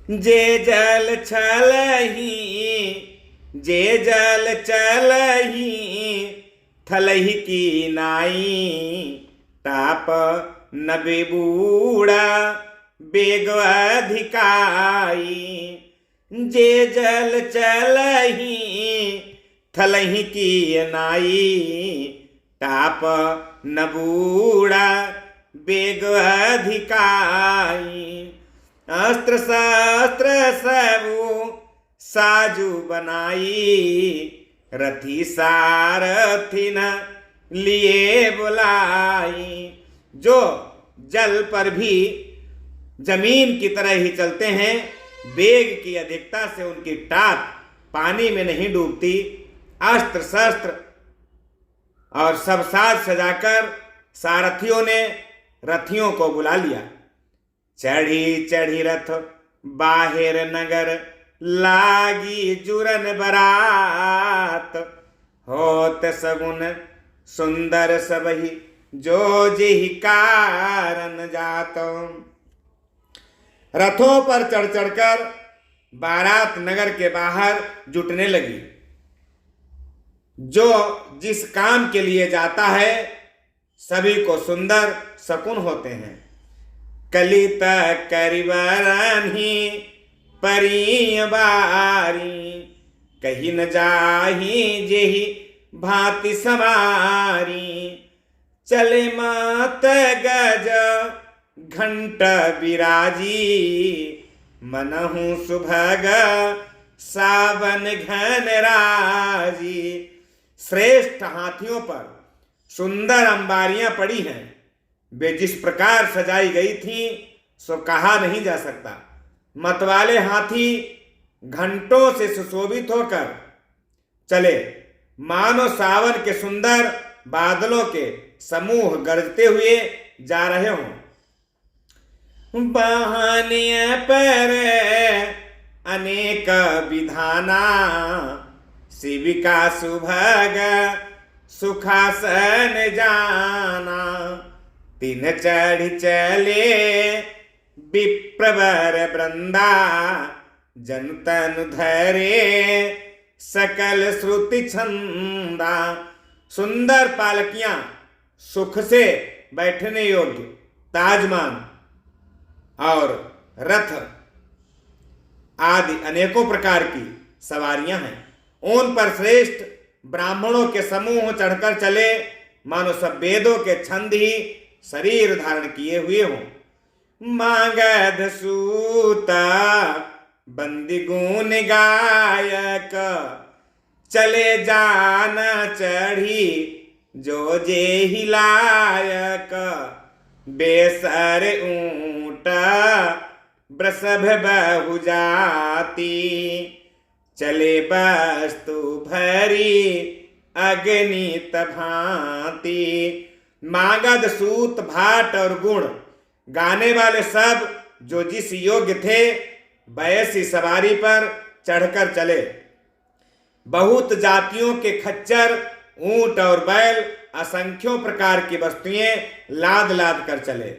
Speaker 1: जे जल चलही थलही की नाई, ताप नबे बूढ़ा बेग अधिकाई। जे जल चलही थलही की नाई, ताप न बूढ़ा बेग अधिकाई। अस्त्र शस्त्र सबु साजु बनाई, रथी सारथी न लिए बुलाई। जो जल पर भी जमीन की तरह ही चलते हैं, वेग की अधिकता से उनकी टाप पानी में नहीं डूबती। अस्त्र शस्त्र और सब साज सजाकर सारथियों ने रथियों को बुला लिया। चढ़ी चढ़ी रथ बाहिर नगर, लागी जुरन बरात। होत सगुन सुंदर सबही, जो जिहि कारण जातो। रथों पर चढ़ चढ़कर बारात नगर के बाहर जुटने लगी। जो जिस काम के लिए जाता है सभी को सुंदर शकुन होते हैं। कलित करिवरनी परी बारी, कहीं न जाही जेहि भांति समारी। चले मात गज घंट बिराजी, मनहु सुभग सावन घन राजी। श्रेष्ठ हाथियों पर सुंदर अंबारियां पड़ी हैं। वे जिस प्रकार सजाई गई थी सो कहा नहीं जा सकता। मतवाले हाथी घंटों से सुशोभित होकर चले, मानो सावन के सुंदर बादलों के समूह गरजते हुए जा रहे हों। बहनिया पर अनेक विधाना, शिविका सुभग सुखासन जाना। तीन चढ़ चले विप्रवर वृंदा, जन तनु धरे सकल श्रुति छंदा। सुंदर पालकियां, सुख से बैठने योग्य ताजमान और रथ आदि अनेकों प्रकार की सवारियां हैं। उन पर श्रेष्ठ ब्राह्मणों के समूह चढ़कर चले, मानो सब वेदों के छंद ही शरीर धारण किए हुए हों। मागध सूता बंदी गुण गायक, चले जाना चढ़ी जो जे हिलायक। बेसर ऊंट वृषभ बहु जाति, चले वस्तु भरी अग्नित भांति। मागध सूत भाट और गुण गाने वाले सब जो जिस योग्य थे वैसी सवारी पर चढ़कर चले। बहुत जातियों के खच्चर, ऊंट और बैल, असंख्यों प्रकार की वस्तुएं लाद लाद कर चले।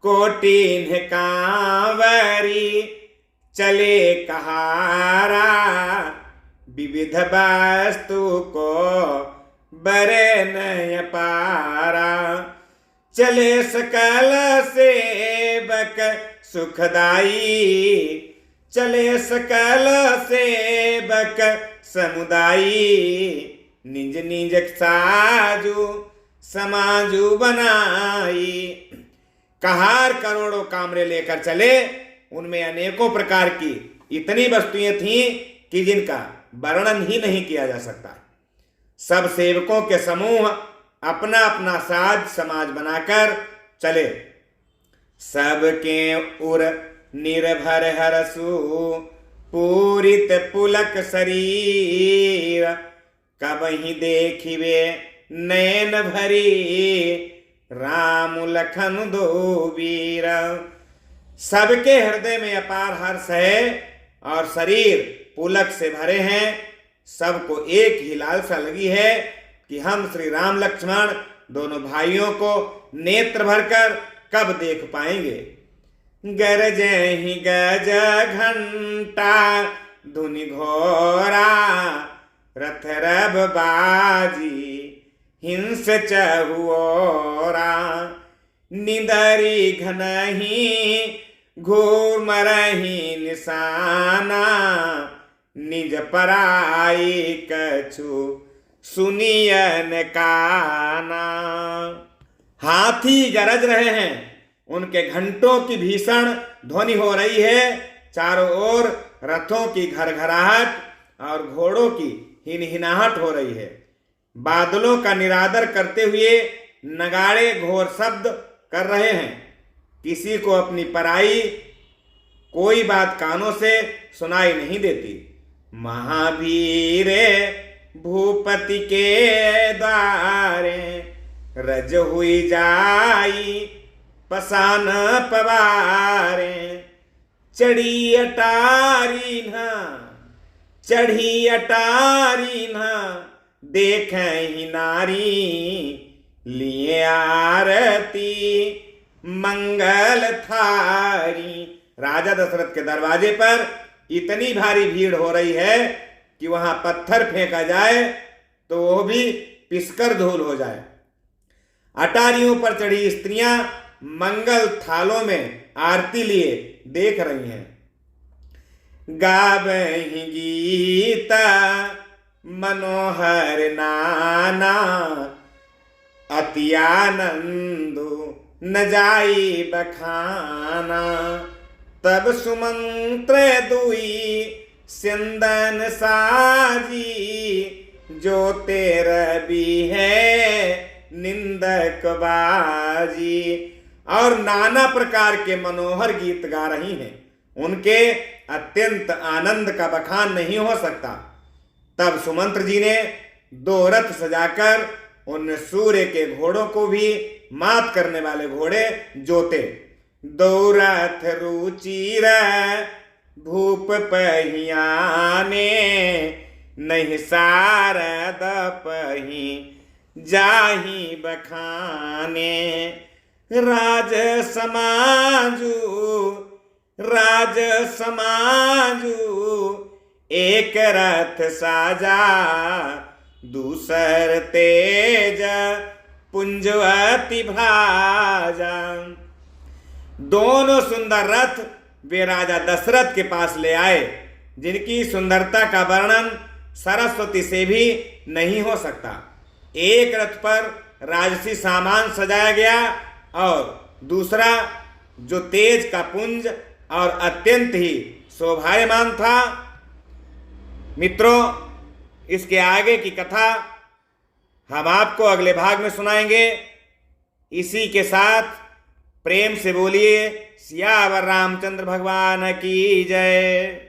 Speaker 1: कोटिन कांवरी चले कहारा, विविध वस्तु को बरे नय पारा। चले सकल सेवक सुखदाई, चले सकल सेवक समुदायी। निज निज साजू समाजू बनाई। कहार करोड़ों कामरे लेकर चले, उनमें अनेकों प्रकार की इतनी वस्तुएं थीं कि जिनका वर्णन ही नहीं किया जा सकता। सब सेवकों के समूह अपना अपना साज समाज बनाकर चले। सबके उर निर्भर हरसु पूरित पुलक शरीर। कबहि देखिवे नैन भरी, राम लखन दो वीर। सबके हृदय में अपार हर्ष है और शरीर पुलक से भरे हैं। सबको एक ही लालसा लगी है कि हम श्री राम लक्ष्मण दोनों भाइयों को नेत्र भरकर कब देख पाएंगे। गरजे ही गज घंटा धुनि घोरा, रथ रब बाजी हिंस चहुओरा। निदरी घनही घूर मरही निशाना, निज पराई कछु सुनियन काना। हाथी गरज रहे हैं, उनके घंटों की भीषण ध्वनि हो रही है। चारों ओर रथों की घरघराहट और घोड़ों की हिनहिनाहट हो रही है। बादलों का निरादर करते हुए नगाड़े घोर शब्द कर रहे हैं। किसी को अपनी पराई कोई बात कानों से सुनाई नहीं देती। महावीर भूपति के द्वारे, रज हुई जाई पसान पवारे। चढ़ी अटारी ना देखें नारी, लिए आरती मंगल थारी। राजा दशरथ के दरवाजे पर इतनी भारी भीड़ हो रही है कि वहां पत्थर फेंका जाए तो वो भी पिसकर धूल हो जाए। अटारियों पर चढ़ी स्त्रियां मंगल थालों में आरती लिए देख रही हैं। गावहि गीता मनोहर नाना, अति आनंदो न जाई बखाना। तब सुमंत्र दुई सिंदन साजी, जो तेरा भी है निंदक बाजी। और नाना प्रकार के मनोहर गीत गा रही हैं, उनके अत्यंत आनंद का बखान नहीं हो सकता। तब सुमंत्र जी ने 2 रथ सजाकर उन सूर्य के घोड़ों को भी मात करने वाले घोड़े जोते। 2 रथ रुचिर भूप पहियाने, नहीं सारद पही जाही बखाने। राज समाजू एक रथ साजा, दूसर तेज पुंजवती भाजा। दोनों सुंदर रथ वे राजा दशरथ के पास ले आए, जिनकी सुंदरता का वर्णन सरस्वती से भी नहीं हो सकता। एक रथ पर राजसी सामान सजाया गया और दूसरा जो तेज का पुंज और अत्यंत ही शोभायमान था। मित्रों, इसके आगे की कथा हम आपको अगले भाग में सुनाएंगे। इसी के साथ प्रेम से बोलिए सियावर रामचंद्र भगवान की जय।